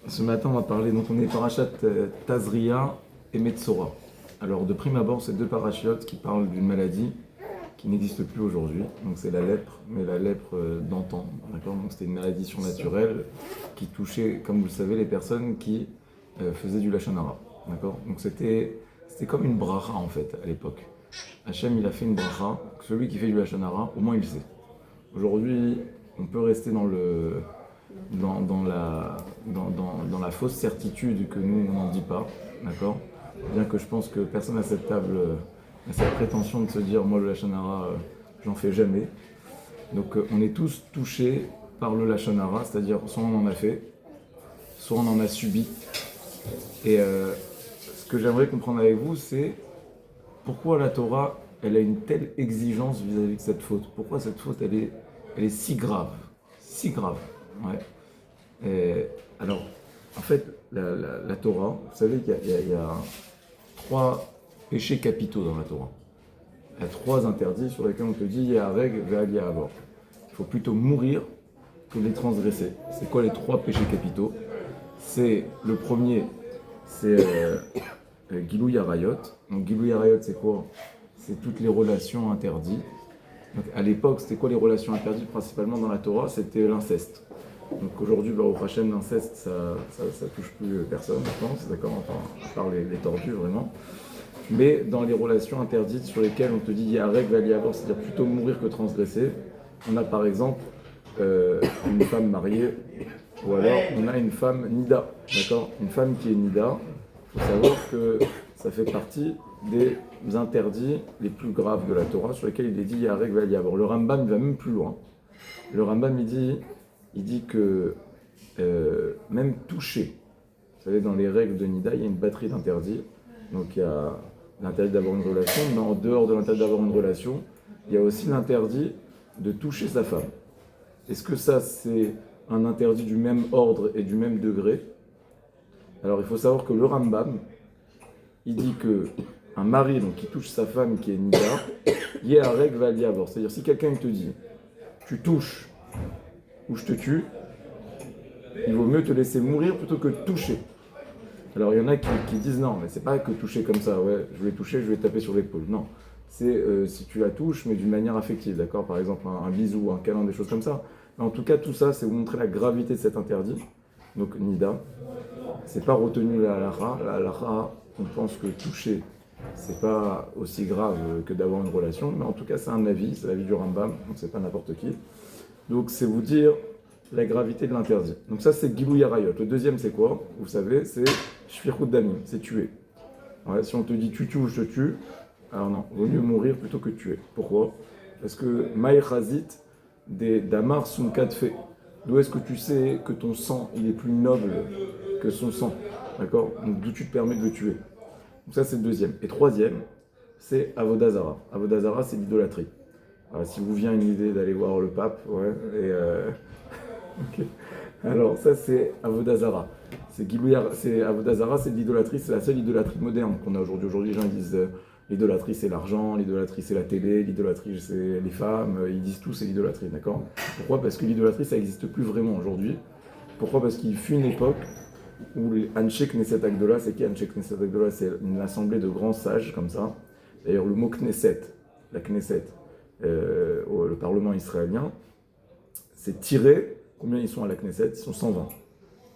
Ce matin, on va parler, donc on est parachat Tazria et Metzora. Alors, de prime abord, c'est deux parachiotes qui parlent d'une maladie qui n'existe plus aujourd'hui. Donc, c'est la lèpre, mais la lèpre d'antan. D'accord. Donc, c'était une maladie surnaturelle qui touchait, comme vous le savez, les personnes qui faisaient du Lachon Hara. D'accord. Donc, c'était comme une bracha, en fait, à l'époque. Hachem, il a fait une bracha. Celui qui fait du Lachon Hara, au moins, il sait. Aujourd'hui, on peut rester dans la fausse certitude que nous, on n'en dit pas, d'accord. Bien que je pense que personne à cette table a cette prétention de se dire, moi le Lachon Hara, j'en fais jamais. Donc on est tous touchés par le Lachon Hara, c'est-à-dire soit on en a fait, soit on en a subi. Et ce que j'aimerais comprendre avec vous, c'est pourquoi la Torah, elle a une telle exigence vis-à-vis de cette faute. Pourquoi cette faute, elle est si grave, si grave. Ouais. Et, alors, en fait, la Torah, vous savez qu'il y a trois péchés capitaux dans la Torah. Il y a trois interdits sur lesquels on te dit il y a règle, il y a abord. Il faut plutôt mourir que les transgresser. C'est quoi les trois péchés capitaux? C'est le premier, c'est Gilou Yarayot. Donc Gilou Yarayot, c'est quoi? C'est toutes les relations interdites. Donc, à l'époque, c'était quoi les relations interdites principalement dans la Torah? C'était l'inceste. Donc aujourd'hui, au Hachem, l'inceste, ça touche plus personne, je pense, d'accord, enfin, à part les tordus vraiment. Mais dans les relations interdites sur lesquelles on te dit il y a règle, il y a abord, c'est-à-dire plutôt mourir que transgresser, on a par exemple une femme mariée, ou alors on a une femme nida, d'accord. Une femme qui est nida, il faut savoir que ça fait partie des interdits les plus graves de la Torah sur lesquels il est dit il y a règle, il y a abord. Le Rambam, il va même plus loin. Le Rambam, il dit que même toucher, vous savez, dans les règles de Nida, il y a une batterie d'interdits. Donc il y a l'interdit d'avoir une relation, mais en dehors de l'interdit d'avoir une relation, il y a aussi l'interdit de toucher sa femme. Est-ce que ça, c'est un interdit du même ordre et du même degré? Alors il faut savoir que le Rambam, il dit que un mari donc, qui touche sa femme qui est Nida, il y a règle va y avoir. C'est-à-dire si quelqu'un te dit, tu touches ou je te tue, il vaut mieux te laisser mourir plutôt que toucher. Alors il y en a qui disent non, mais c'est pas que toucher comme ça, ouais, je vais toucher, je vais taper sur l'épaule. Non, c'est si tu la touches, mais d'une manière affective, d'accord. Par exemple, un bisou, un câlin, des choses comme ça. Mais en tout cas, tout ça, c'est vous montrer la gravité de cet interdit. Donc Nida, c'est pas retenu la halakha. La halakha, on pense que toucher, c'est pas aussi grave que d'avoir une relation, mais en tout cas, c'est un avis, c'est l'avis du Rambam, donc c'est pas n'importe qui. Donc c'est vous dire la gravité de l'interdit. Donc ça c'est Gilou Yarayot. Le deuxième c'est quoi? Vous savez, c'est Shfirut Damim, c'est tuer. Ouais, si on te dit tu tues ou je te tue, alors non, vaut mieux mourir plutôt que tuer. Pourquoi? Parce que Maïchazit des Damar Sunkat fait. D'où est-ce que tu sais que ton sang il est plus noble que son sang? D'accord. Donc d'où tu te permets de le tuer. Donc ça c'est le deuxième. Et troisième, c'est Avodazara. Avodazara c'est l'idolâtrie. Alors, si vous vient une idée d'aller voir le pape, ouais, et okay. Alors ça c'est Avodazara. C'est Avodazara, c'est de l'idolâtrie, c'est la seule idolâtrie moderne qu'on a aujourd'hui. Aujourd'hui, les gens disent l'idolâtrie c'est l'argent, l'idolâtrie c'est la télé, l'idolâtrie c'est les femmes, ils disent tout c'est l'idolâtrie, d'accord. Pourquoi? Parce que l'idolâtrie ça n'existe plus vraiment aujourd'hui. Pourquoi? Parce qu'il fut une époque où Anshe Knesset Agdola, c'est qui Anshe Knesset Agdola? C'est une assemblée de grands sages comme ça. D'ailleurs le mot Knesset, la Knesset, le Parlement israélien, c'est tiré, combien ils sont à la Knesset? Ils sont 120.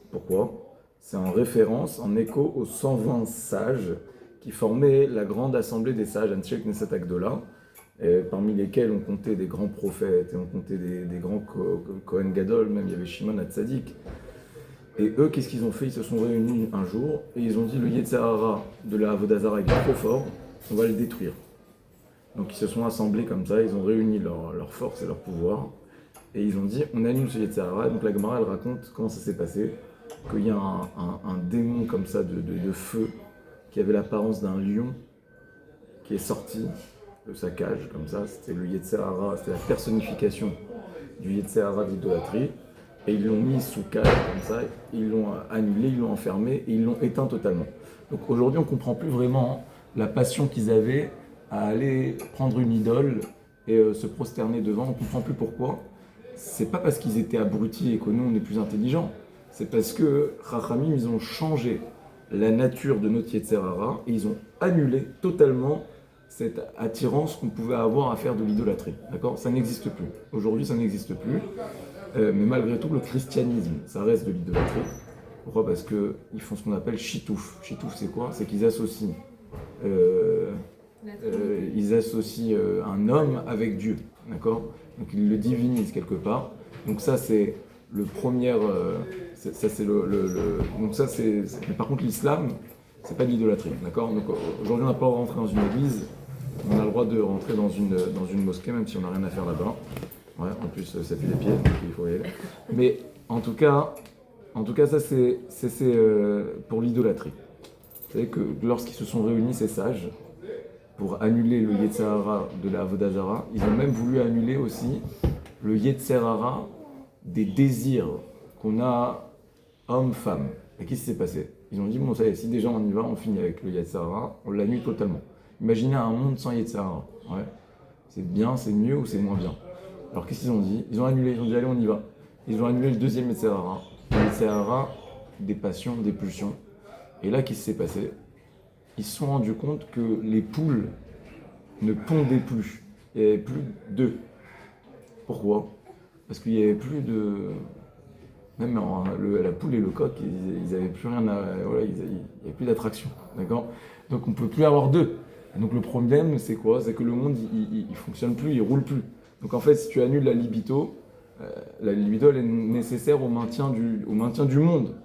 Pourquoi? C'est en référence, en écho aux 120 sages qui formaient la grande assemblée des sages, Anshe Knesset Agdola, parmi lesquels on comptait des grands prophètes, et on comptait des grands Kohen Gadol, même il y avait Shimon Hatzadik. Et eux, qu'est-ce qu'ils ont fait? Ils se sont réunis un jour et ils ont dit le Yetzer Hara de la Avodazara est trop fort, on va le détruire. Donc ils se sont assemblés comme ça, ils ont réuni leur force et leur pouvoir, et ils ont dit on annule ce Yetzer Hara. Donc la Gemara elle raconte comment ça s'est passé, qu'il y a un démon comme ça de feu, qui avait l'apparence d'un lion, qui est sorti de sa cage comme ça, c'était le Yetzer Hara, c'était la personnification du Yetzer Hara d'idolâtrie, et ils l'ont mis sous cage comme ça, ils l'ont annulé, ils l'ont enfermé, et ils l'ont éteint totalement. Donc aujourd'hui on ne comprend plus vraiment la passion qu'ils avaient à aller prendre une idole et se prosterner devant. On ne comprend plus pourquoi. C'est pas parce qu'ils étaient abrutis et que nous on est plus intelligents. C'est parce que Chachamim, ils ont changé la nature de notre Yetzer Hara et ils ont annulé totalement cette attirance qu'on pouvait avoir à faire de l'idolâtrie. D'accord? Ça n'existe plus. Aujourd'hui, ça n'existe plus. Mais malgré tout, le christianisme, ça reste de l'idolâtrie. Pourquoi? Parce qu'ils font ce qu'on appelle chitouf. Chitouf, c'est quoi? C'est qu'ils associent, un homme avec Dieu. D'accord? Donc ils le divinisent quelque part. Donc ça, c'est le premier. Mais par contre, l'islam, c'est pas de l'idolâtrie. D'accord? Donc aujourd'hui, on n'a pas le droit de rentrer dans une église. On a le droit de rentrer dans une mosquée, même si on n'a rien à faire là-bas. Ouais, en plus, ça fait des pieds, donc il faut y aller. Mais en tout cas, ça, c'est pour l'idolâtrie. Vous savez que lorsqu'ils se sont réunis, ces sages, pour annuler le Yetzer Hara de la Avodah Zara, ils ont même voulu annuler aussi le Yetzer Hara des désirs qu'on a homme-femme. Et qu'est-ce qui s'est passé? Ils ont dit, bon, ça y est, si déjà on y va, on finit avec le Yetzer Hara, on l'annule totalement. Imaginez un monde sans Yetzer Hara. Ouais. C'est bien, c'est mieux ou c'est moins bien? Alors qu'est-ce qu'ils ont dit? Ils ont annulé, ils ont dit allez on y va. Ils ont annulé le deuxième Yetzer Hara. Le Yetzer Hara des passions, des pulsions. Et là qu'est-ce qui s'est passé? Ils se sont rendus compte que les poules ne pondaient plus. Il n'y avait plus d'œufs. Pourquoi? Parce qu'il n'y avait plus de... Même la poule et le coq, ils n'avaient plus rien à... Voilà, il n'y avait plus d'attraction. D'accord? Donc on ne peut plus avoir d'œufs. Et donc le problème c'est quoi? C'est que le monde il fonctionne plus, il roule plus. Donc en fait si tu annules la libido elle est nécessaire au maintien du monde.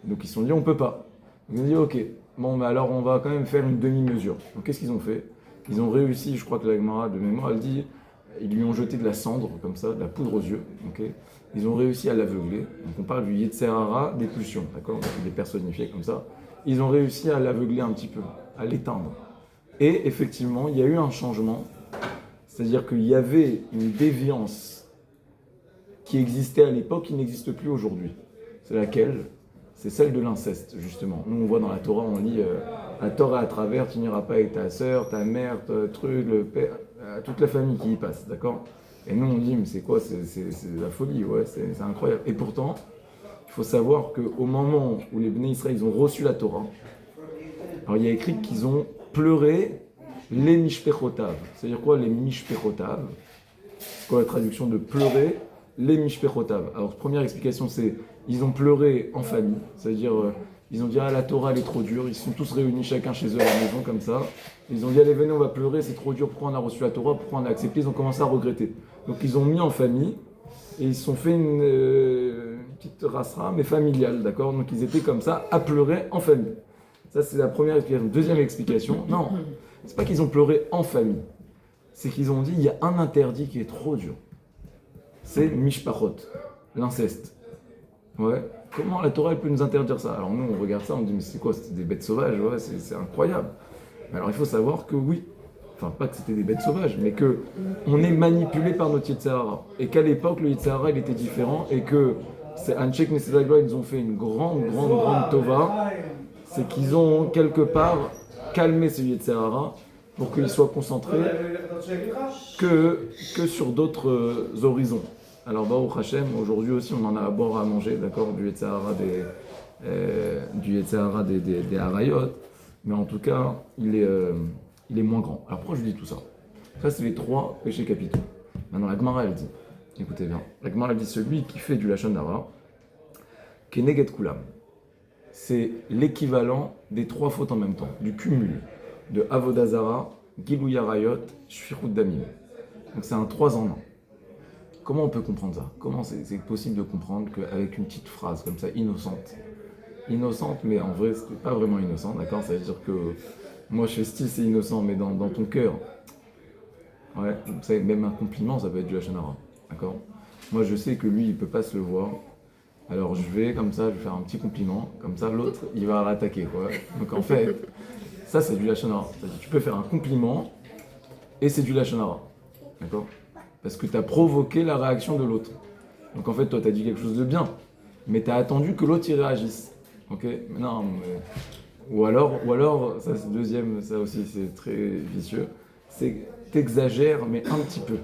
Donc ils se sont dit on peut pas. Ils ont dit ok, bon mais alors on va quand même faire une demi-mesure. Donc qu'est-ce qu'ils ont fait? Ils ont réussi, je crois que la Gemara de mémoire elle dit, ils lui ont jeté de la cendre comme ça, de la poudre aux yeux. Okay, ils ont réussi à l'aveugler. Donc on parle du Yetzer Hara des pulsions, d'accord? Donc il est personnifié comme ça. Ils ont réussi à l'aveugler un petit peu, à l'éteindre. Et effectivement, il y a eu un changement, c'est-à-dire qu'il y avait une déviance qui existait à l'époque qui n'existe plus aujourd'hui. C'est laquelle? C'est celle de l'inceste, justement. Nous, on voit dans la Torah, on lit la Torah à travers, tu n'iras pas avec ta sœur, ta mère, truc, le père, toute la famille qui y passe, d'accord? Et nous, on dit, mais c'est quoi? C'est la folie, ouais, c'est incroyable. Et pourtant, il faut savoir qu'au moment où les Bnei Israël ils ont reçu la Torah, alors il y a écrit qu'ils ont pleuré les mishpechotav. C'est-à-dire quoi les mishpechotav? C'est quoi la traduction de pleurer les mishpechotav? Alors première explication c'est ils ont pleuré en famille. C'est-à-dire ils ont dit ah la Torah elle est trop dure. Ils sont tous réunis chacun chez eux à la maison comme ça. Ils ont dit allez venez on va pleurer c'est trop dur. Pourquoi on a reçu la Torah? Pourquoi on a accepté? Ils ont commencé à regretter. Donc ils ont mis en famille et ils se sont fait une petite rasra mais familiale, d'accord? Donc ils étaient comme ça à pleurer en famille. Ça, c'est la première explication. Deuxième explication, non, c'est pas qu'ils ont pleuré en famille. C'est qu'ils ont dit, il y a un interdit qui est trop dur. C'est mishpachot, l'inceste. Ouais. Comment la Torah elle peut nous interdire ça? Alors nous, on regarde ça, on dit, mais c'est quoi? C'était des bêtes sauvages, ouais, c'est incroyable. Mais alors il faut savoir que oui, enfin pas que c'était des bêtes sauvages, mais que on est manipulé par notre Yetzer Hara. Et qu'à l'époque, le Yetzer Hara, il était différent et que c'est Anshek Nesedagla, ils ont fait une grande tova. C'est qu'ils ont quelque part calmé ce Yetzer Hara pour qu'il soit concentré que sur d'autres horizons. Alors Baruch Hashem, aujourd'hui aussi on en a à boire à manger, d'accord, du Yetzer Hara des Harayot, mais en tout cas il est moins grand. Alors pourquoi je dis tout ça? Ça c'est les 3 péchés capitaux. Maintenant la Gemara elle dit, écoutez bien, la Gemara elle dit celui qui fait du Lachon Hara, Keneged Kulam. C'est l'équivalent des 3 fautes en même temps, du cumul de Avodah Zara, Gilui Arayot, Shfichut Damim. Donc c'est un 3 en 1. Comment on peut comprendre ça? Comment c'est possible de comprendre qu'avec une petite phrase comme ça, innocente, mais en vrai c'est pas vraiment innocent, d'accord? Ça veut dire que moi je fais style c'est innocent, mais dans ton cœur, ouais, vous savez, même un compliment ça peut être du Lachon Hara, d'accord? Moi je sais que lui il peut pas se le voir. Alors je vais comme ça, je vais faire un petit compliment, comme ça l'autre il va l'attaquer quoi. Donc en fait, ça c'est du Lachon Hara. C'est-à-dire tu peux faire un compliment et c'est du Lachon Hara. D'accord? Parce que tu as provoqué la réaction de l'autre. Donc en fait toi tu as dit quelque chose de bien, mais tu as attendu que l'autre y réagisse. Ok? Non, mais... Ou alors, ça c'est deuxième, ça aussi c'est très vicieux, c'est t'exagères mais un petit peu.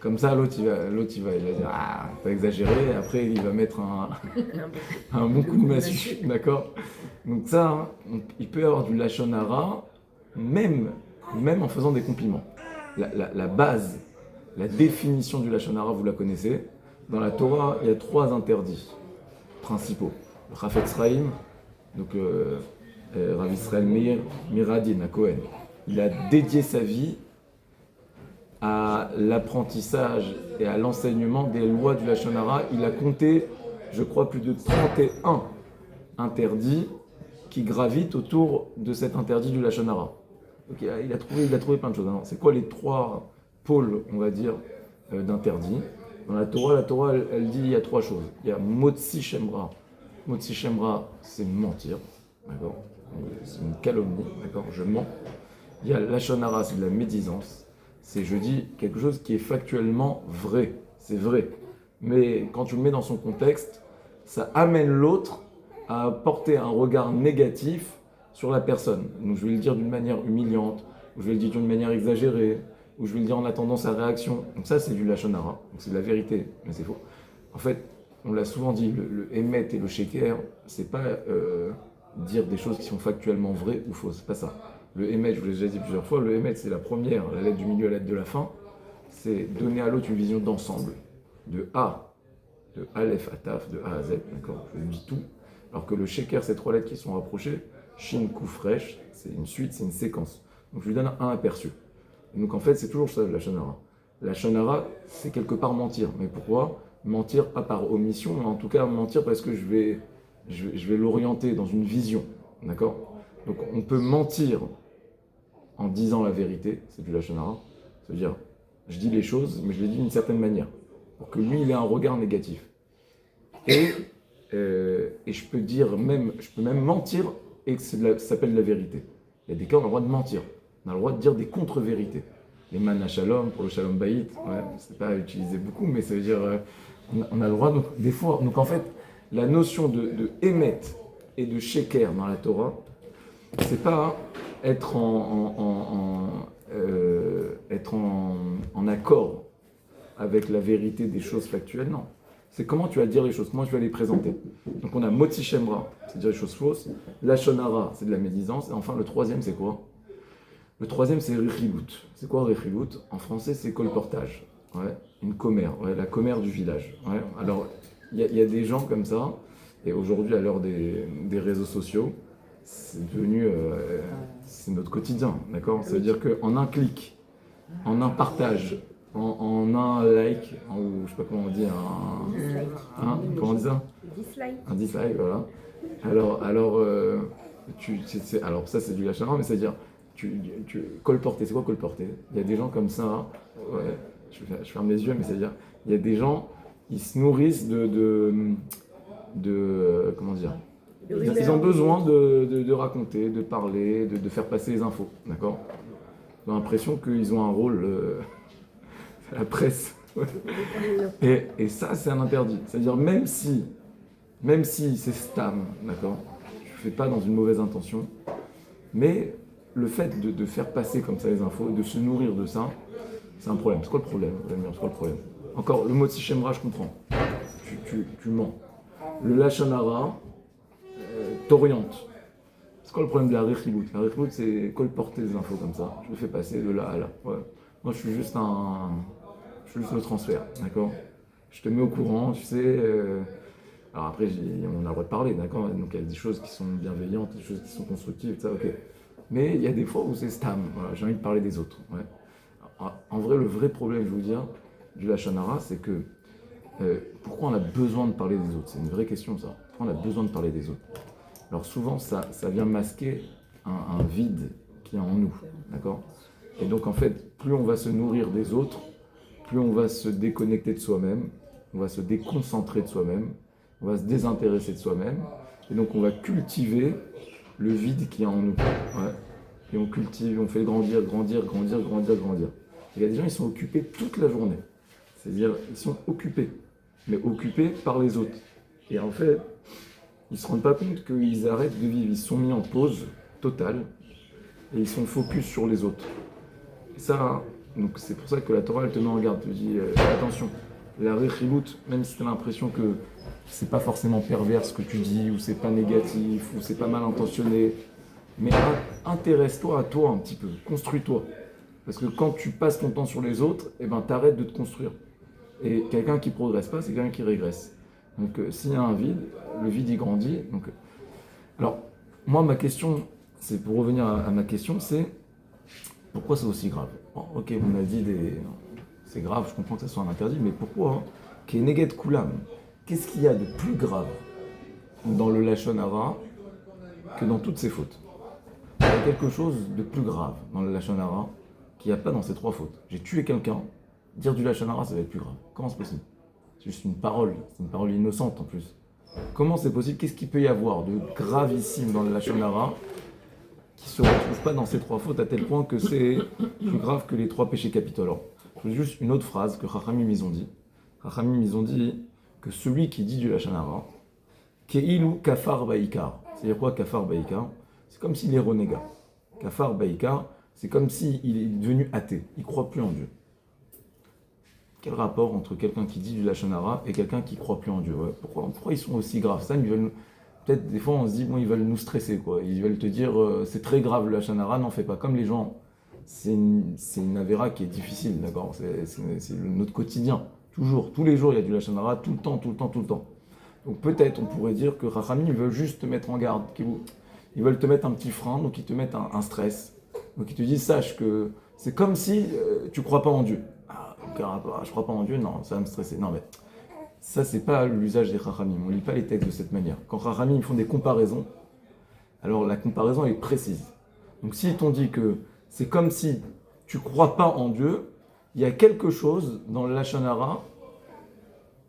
Comme ça, il va dire ah, t'as exagéré, et après il va mettre un bon coup de massue, d'accord? Donc ça, il peut y avoir du lachon hara, même en faisant des compliments. La base, la définition du lachon hara, vous la connaissez. Dans la Torah, il y a 3 interdits principaux. Le Chafetz Chaim, donc Rav Israël Meir Miradin à Cohen, il a dédié sa vie à l'apprentissage et à l'enseignement des lois du lachon hara. Il a compté, je crois, plus de 31 interdits qui gravitent autour de cet interdit du lachon hara. Donc il a trouvé plein de choses. C'est quoi les 3 pôles, on va dire, d'interdits? Dans la Torah, elle dit il y a 3 choses. Il y a Motzi Shemra. Motzi Shemra, c'est mentir, d'accord? C'est une calomnie, d'accord? Je mens. Il y a lachon hara, c'est de la médisance. C'est, je dis, quelque chose qui est factuellement vrai. C'est vrai. Mais quand tu le mets dans son contexte, ça amène l'autre à porter un regard négatif sur la personne. Donc je vais le dire d'une manière humiliante, ou je vais le dire d'une manière exagérée, ou je vais le dire en attendant sa réaction. Donc ça, c'est du lachon hara. Donc c'est de la vérité, mais c'est faux. En fait, on l'a souvent dit, le émet et le sheker, c'est pas dire des choses qui sont factuellement vraies ou fausses. C'est pas ça. Le émet, je vous l'ai déjà dit plusieurs fois, le émet, c'est la première, la lettre du milieu, la lettre de la fin. C'est donner à l'autre une vision d'ensemble, de A, de Aleph à Taf, de A à Z, d'accord? Je dis tout. Alors que le sheker, c'est 3 lettres qui sont rapprochées. Shin, Kuf, Resh, c'est une suite, c'est une séquence. Donc je lui donne un aperçu. Et donc en fait, c'est toujours ça, la lachon hara. La lachon hara, c'est quelque part mentir. Mais pourquoi? Mentir pas par omission, mais en tout cas mentir parce que je vais l'orienter dans une vision. D'accord? Donc on peut mentir en disant la vérité, c'est du lachon hara. C'est-à-dire, je dis les choses, mais je les dis d'une certaine manière. Pour que lui, il ait un regard négatif. Et je peux même mentir et que ça s'appelle la vérité. Il y a des cas où on a le droit de mentir. On a le droit de dire des contre-vérités. Les man shalom, pour le shalom bayit, c'est pas utilisé beaucoup, mais ça veut dire on a le droit, donc, des fois. Donc en fait, la notion de émet et de sheker dans la Torah, c'est pas être en accord avec la vérité des choses factuelles, non. C'est comment tu vas dire les choses, comment tu vas les présenter. Donc on a Motzi Shemra, c'est dire les choses fausses. Lachon hara, c'est de la médisance. Et enfin, le troisième, c'est quoi? Le troisième, c'est Rechilut. C'est quoi Rechilut? En français, c'est colportage. Ouais, une commère, ouais, la commère du village. Ouais. Alors, il y a des gens comme ça, et aujourd'hui, à l'heure des réseaux sociaux, c'est devenu, c'est notre quotidien, d'accord? Ça veut dire qu'en un clic, en un partage, en un like, ou je sais pas comment on dit, comment on dit ça? Dislike. Un dislike, voilà. Alors, alors ça c'est du lachon hara, mais c'est-à-dire, colporter, c'est quoi colporter? Il y a des gens comme ça, ouais, je ferme les yeux, mais c'est-à-dire, il y a des gens, ils se nourrissent comment dire? Ils ont besoin de raconter, de parler, de faire passer les infos, d'accord? Ils ont l'impression qu'ils ont un rôle à la presse. Et ça, c'est un interdit. C'est-à-dire, même si c'est stam, d'accord? Je ne fais pas dans une mauvaise intention, mais le fait de faire passer comme ça les infos, de se nourrir de ça, c'est un problème. C'est quoi le problème? C'est quoi le problème? Encore, le mot Shemra, je comprends. Tu mens. Le lachon hara t'oriente. C'est quoi le problème de la rechilut? La rechilut, c'est colporter des infos comme ça. Je le fais passer de là à là. Ouais. Moi, je suis juste le transfert, d'accord? Je te mets au courant, tu sais. Alors après, on a le droit de parler, d'accord? Donc il y a des choses qui sont bienveillantes, des choses qui sont constructives, ça, ok. Mais il y a des fois où c'est stam. Voilà, j'ai envie de parler des autres. Ouais. En vrai, le vrai problème, je vais vous dire, du lachon hara, c'est que pourquoi on a besoin de parler des autres? C'est une vraie question, ça. Pourquoi on a besoin de parler des autres? Alors souvent, ça vient masquer un vide qui est en nous, d'accord? Et donc en fait, plus on va se nourrir des autres, plus on va se déconnecter de soi-même, on va se déconcentrer de soi-même, on va se désintéresser de soi-même, et donc on va cultiver le vide qui est en nous. Ouais. Et on cultive, on fait grandir. Il y a des gens, ils sont occupés toute la journée. C'est-à-dire, ils sont occupés, mais occupés par les autres. Et en fait, ils ne se rendent pas compte qu'ils arrêtent de vivre, ils se sont mis en pause totale, et ils sont focus sur les autres. Et ça, Donc c'est pour ça que la Torah, elle te met en garde, te dit attention, la richilut, même si tu as l'impression que c'est pas forcément pervers ce que tu dis, ou c'est pas négatif, ou c'est pas mal intentionné, mais intéresse-toi à toi un petit peu, construis-toi. Parce que quand tu passes ton temps sur les autres, eh ben, t'arrêtes de te construire. Et quelqu'un qui progresse pas, c'est quelqu'un qui régresse. Donc s'il y a un vide, le vide il grandit. Donc, alors, moi ma question, c'est pour revenir à ma question, c'est pourquoi c'est aussi grave? Bon, ok, on a dit c'est grave, je comprends que ça soit un interdit, mais pourquoi Keneget Kulam, qu'est-ce qu'il y a de plus grave dans le Lashon Hara que dans toutes ces fautes? Il y a quelque chose de plus grave dans le Lashon Hara qu'il n'y a pas dans ces trois fautes. J'ai tué quelqu'un, dire du Lashon Hara, ça va être plus grave. Comment c'est possible? C'est juste une parole, c'est une parole innocente en plus. Comment c'est possible? Qu'est-ce qu'il peut y avoir de gravissime dans le Lashon Hara qui ne se retrouve pas dans ces trois fautes à tel point que c'est plus grave que les trois péchés capitaux? Alors, je veux juste une autre phrase que Chachamim ils ont dit. Chachamim ils ont dit que celui qui dit du Lashon Hara, Keilu kafar baikar. C'est-à-dire quoi kafar baikar? C'est comme s'il est renégat. Kafar baikar, c'est comme s'il est devenu athée. Il ne croit plus en Dieu. Quel rapport entre quelqu'un qui dit du Lashon Hara et quelqu'un qui ne croit plus en Dieu? Ouais, pourquoi ils sont aussi graves? Ça, ils veulent, peut-être des fois on se dit, bon, ils veulent nous stresser, quoi. Ils veulent te dire, c'est très grave le Lashon Hara, n'en fais pas. Comme les gens, c'est une avéra qui est difficile, d'accord? C'est notre quotidien. Toujours, tous les jours, il y a du Lashon Hara, tout le temps, tout le temps, tout le temps. Donc peut-être on pourrait dire que Rachamim veulent juste te mettre en garde. Ils veulent te mettre un petit frein, donc ils te mettent un stress. Donc ils te disent, sache que c'est comme si tu ne crois pas en Dieu. Je ne crois pas en Dieu, non, ça va me stresser. Non mais ça c'est pas l'usage des Rachamim, on ne lit pas les textes de cette manière. Quand Rachamim font des comparaisons, alors la comparaison est précise. Donc s'ils t'ont dit que c'est comme si tu ne crois pas en Dieu, il y a quelque chose dans le Lashon Hara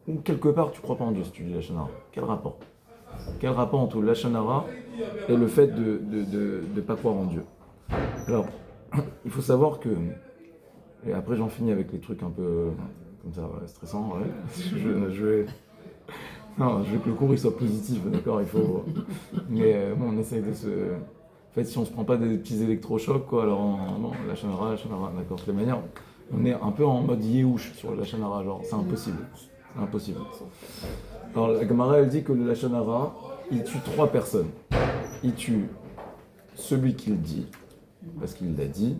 ou quelque part tu ne crois pas en Dieu si tu dis Lashon Hara. Quel rapport? Quel rapport entre le Lashon Hara et le fait de ne pas croire en Dieu? Alors, il faut savoir que, et après j'en finis avec les trucs un peu comme ça, ouais, stressants, ouais. Non, je veux que le cours il soit positif, d'accord, il faut... Mais bon, on essaye de se... En fait, si on se prend pas des petits électrochocs, quoi, alors non, Lashon Hara, d'accord, de toute manière, on est un peu en mode Yehush sur le Lashon Hara, genre, c'est impossible. C'est impossible. Alors, la Gemara, elle dit que le Lashon Hara, il tue trois personnes. Il tue celui qui le dit, parce qu'il l'a dit,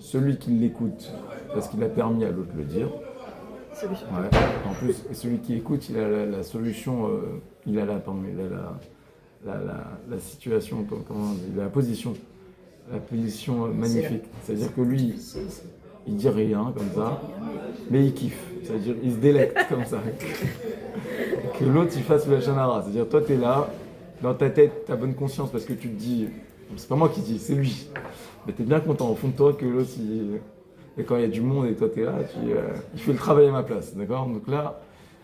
celui qui l'écoute, parce qu'il a permis à l'autre de le dire. Ouais. En plus, celui qui écoute, il a la solution, il a la situation, comment on dit, la position magnifique. C'est-à-dire que lui, il dit rien comme ça, mais il kiffe. C'est-à-dire il se délecte comme ça. Que l'autre il fasse le Lashon Hara. C'est-à-dire toi tu es là, dans ta tête, tu as bonne conscience parce que tu te dis, c'est pas moi qui dis, c'est lui. Mais tu es bien content au fond de toi que l'autre et quand il y a du monde et toi tu es là, il fait le travail à ma place. D'accord? Donc là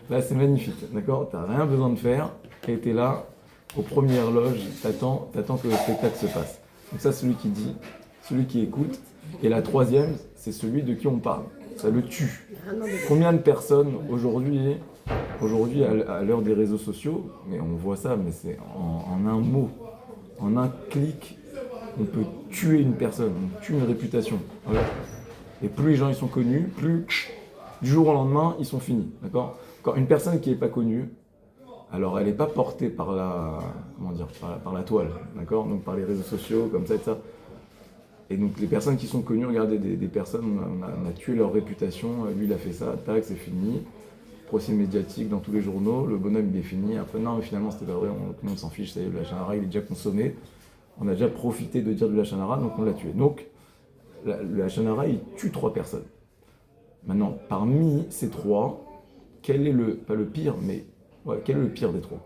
c'est magnifique. D'accord? Tu n'as rien besoin de faire et tu es là aux premières loges, t'attends que le spectacle se passe. Donc ça, celui qui dit, celui qui écoute. Et la troisième, c'est celui de qui on parle. Ça le tue. Combien de personnes aujourd'hui à l'heure des réseaux sociaux, mais on voit ça, mais c'est en un mot, en un clic, on peut tuer une personne, on tue une réputation. Voilà. Et plus les gens ils sont connus, plus du jour au lendemain, ils sont finis. D'accord? Quand une personne qui n'est pas connue, alors elle n'est pas portée par par la toile, d'accord? Donc par les réseaux sociaux, comme ça et ça. Et donc les personnes qui sont connues, regardez, des personnes, on a tué leur réputation, lui il a fait ça, tac, c'est fini. Procès médiatique dans tous les journaux, le bonhomme il est fini. Après non, mais finalement c'était pas vrai, tout le monde s'en fiche, ça y est, le Lashon Hara il est déjà consommé. On a déjà profité de dire du Lashon Hara, donc on l'a tué. Donc le Lashon Hara il tue trois personnes. Maintenant, parmi ces trois, quel est pas le pire, mais quel est le pire des trois?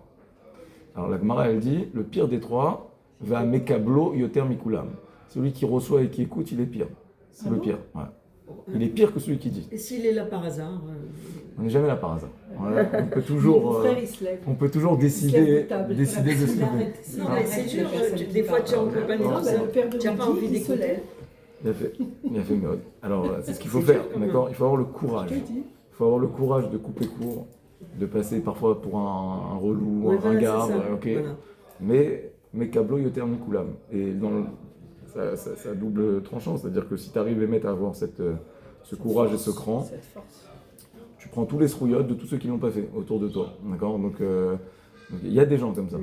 Alors la Gemara elle dit, le pire des trois va mekablo yoter mikulam. Celui qui reçoit et qui écoute, il est pire. C'est le pire. Ouais. Il est pire que celui qui dit. Et s'il est là par hasard On n'est jamais là par hasard. Voilà. On peut toujours décider de se lever. Non, mais c'est dur. Des fois, tu es en compagnie comme ça. Tu n'as pas envie d'écouter. Bien fait, mais alors c'est ce qu'il faut faire, d'accord? Il faut avoir le courage. Il faut avoir le courage de couper court, de passer parfois pour un relou, un ringard, ok. Voilà. Mais câblo yoter mikulam. Et ça a double tranchant, c'est-à-dire que si tu arrives à avoir cette ce courage et ce cran. Tu prends tous les srouillottes de tous ceux qui l'ont pas fait autour de toi, d'accord? Donc, il y a des gens comme ça.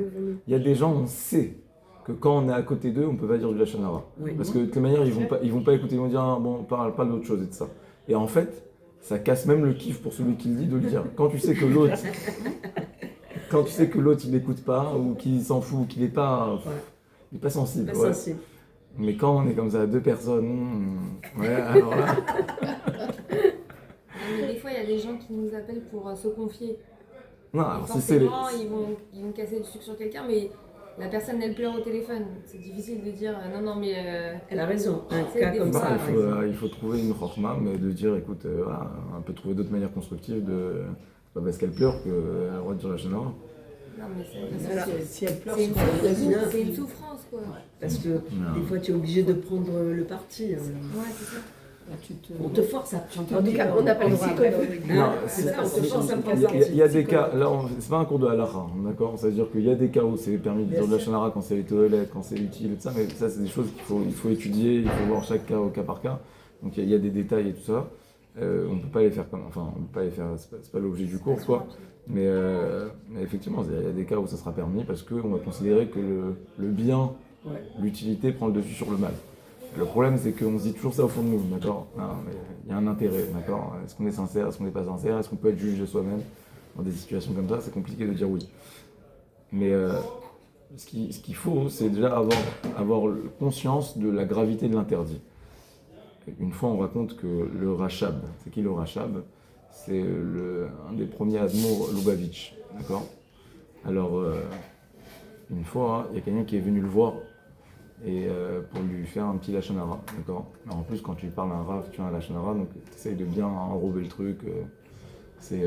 Il y a des gens, on sait que quand on est à côté d'eux, on peut pas dire du Lachon Hara. Oui. Parce que de toute manière, ils vont pas écouter, ils vont dire, ah, bon, parle pas d'autre chose et de ça. Et en fait, ça casse même le kiff pour celui qui le dit de le dire. Quand tu sais que l'autre, il n'écoute pas, ou qu'il s'en fout, ou qu'il n'est pas, il est pas sensible. Ouais. Mais quand on est comme ça, deux personnes, ouais, alors là. Mais des fois, il y a des gens qui nous appellent pour se confier. Non, alors forcément, ils vont casser le sucre sur quelqu'un, mais la personne, elle pleure au téléphone. C'est difficile de dire non, mais. Elle a raison. Un cas comme ça. Il faut trouver une chorma, mais de dire écoute, voilà, on peut trouver d'autres manières constructives de. C'est pas parce qu'elle pleure qu'elle a le droit de dire la chaîne. Non, mais si elle pleure, c'est une souffrance, quoi. Parce que des fois, tu es obligé de prendre le parti. Ouais, c'est ça. On te force à En tout cas, on n'a pas le psychologue. Non, c'est ça, on te force à prendre parti. Il y a des cas, là, c'est pas un cours de halakha, d'accord? C'est-à-dire qu'il y a des cas où c'est permis de dire de la chanara quand c'est les toilettes, quand c'est utile et tout ça, mais ça, c'est des choses qu'il faut étudier, il faut voir chaque cas au cas par cas. Donc il y a des détails et tout ça. On ne peut pas les faire comme. Enfin, on peut pas les faire, c'est pas l'objet du cours, quoi. Mais effectivement, il y a des cas où ça sera permis parce qu'on va considérer que le bien, l'utilité prend le dessus sur le mal. Le problème, c'est qu'on se dit toujours ça au fond de nous, d'accord? Il y a un intérêt, d'accord? Est-ce qu'on est sincère, est-ce qu'on n'est pas sincère? Est-ce qu'on peut être juge de soi-même? Dans des situations comme ça, c'est compliqué de dire oui. Mais ce qu'il faut, c'est déjà avoir conscience de la gravité de l'interdit. Une fois, on raconte que le Rachab, c'est qui le Rachab? C'est un des premiers Admour Lubavitch, d'accord? Alors, une fois, il y a quelqu'un qui est venu le voir et pour lui faire un petit Lachon Hara, d'accord? Alors en plus, quand tu parles à un Rav, tu as un Lachon Hara, donc tu essayes de bien enrober le truc. C'est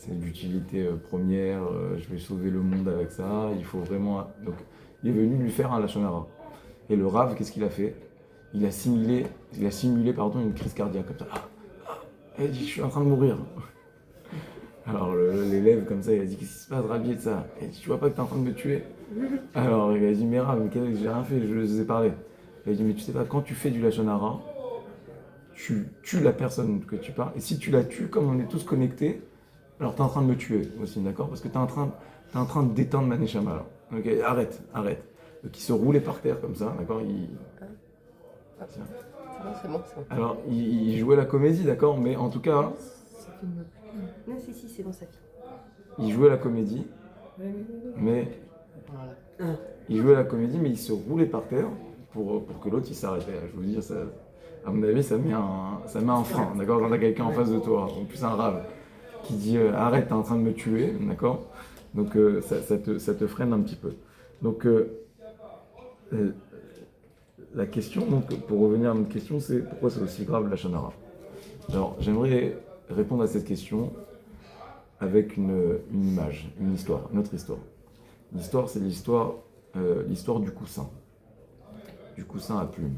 d'utilité première, je vais sauver le monde avec ça, il faut vraiment... Donc, il est venu lui faire un Lachon Hara. Et le Rav, qu'est-ce qu'il a fait? Il a simulé une crise cardiaque, comme ça. Il a dit, je suis en train de mourir. Alors l'élève, comme ça, il a dit, qu'est-ce qui se passe, Rabbi, de ça? Il a dit, tu vois pas que tu es en train de me tuer? Alors il a dit, mais Rav, j'ai rien fait, je les ai parlé. Il a dit, mais tu sais pas, quand tu fais du Lachon Hara, tu tues la personne que tu parles, et si tu la tues, comme on est tous connectés, alors tu es en train de me tuer aussi, d'accord? Parce que tu es en train de déteindre ma neshama. Donc arrête. Donc il se roulait par terre comme ça, d'accord? C'est bon. Alors il jouait la comédie, d'accord? Mais en tout cas... Non, si, c'est bon, ça fait. Il jouait la comédie, mais... Il jouait la comédie, mais il se roulait par terre pour que l'autre il s'arrêtait. Je vous dis, ça, à mon avis, ça met un frein, d'accord? Quand t'as quelqu'un en face de toi, en plus un rave, qui dit arrête, t'es en train de me tuer, d'accord? Donc ça te freine un petit peu. Donc la question, donc, pour revenir à notre question, c'est pourquoi c'est aussi grave la Lachon Hara? Alors j'aimerais répondre à cette question avec une image, une histoire, une autre histoire. L'histoire, c'est l'histoire du coussin à plumes.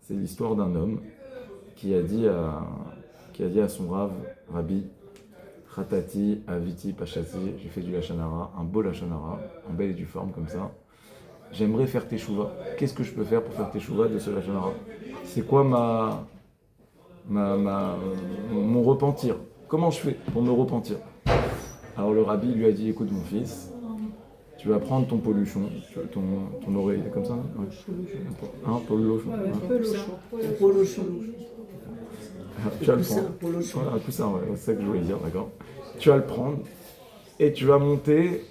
C'est l'histoire d'un homme qui a dit à son Rabbi, Khatati, Aviti, Pachati, j'ai fait du Lachon Hara, un beau Lachon Hara, en belle et due forme comme ça. J'aimerais faire teshuva. Qu'est-ce que je peux faire pour faire teshuva de ce Lachon Hara? C'est quoi mon repentir? Comment je fais pour me repentir? Alors le Rabbi lui a dit, écoute mon fils, tu vas prendre ton peluchon, ton oreille, comme ça, hein, Peluchon. Tu vas le prendre. Un coussin, ouais, c'est ça que je voulais dire, d'accord. Tu vas le prendre et tu vas monter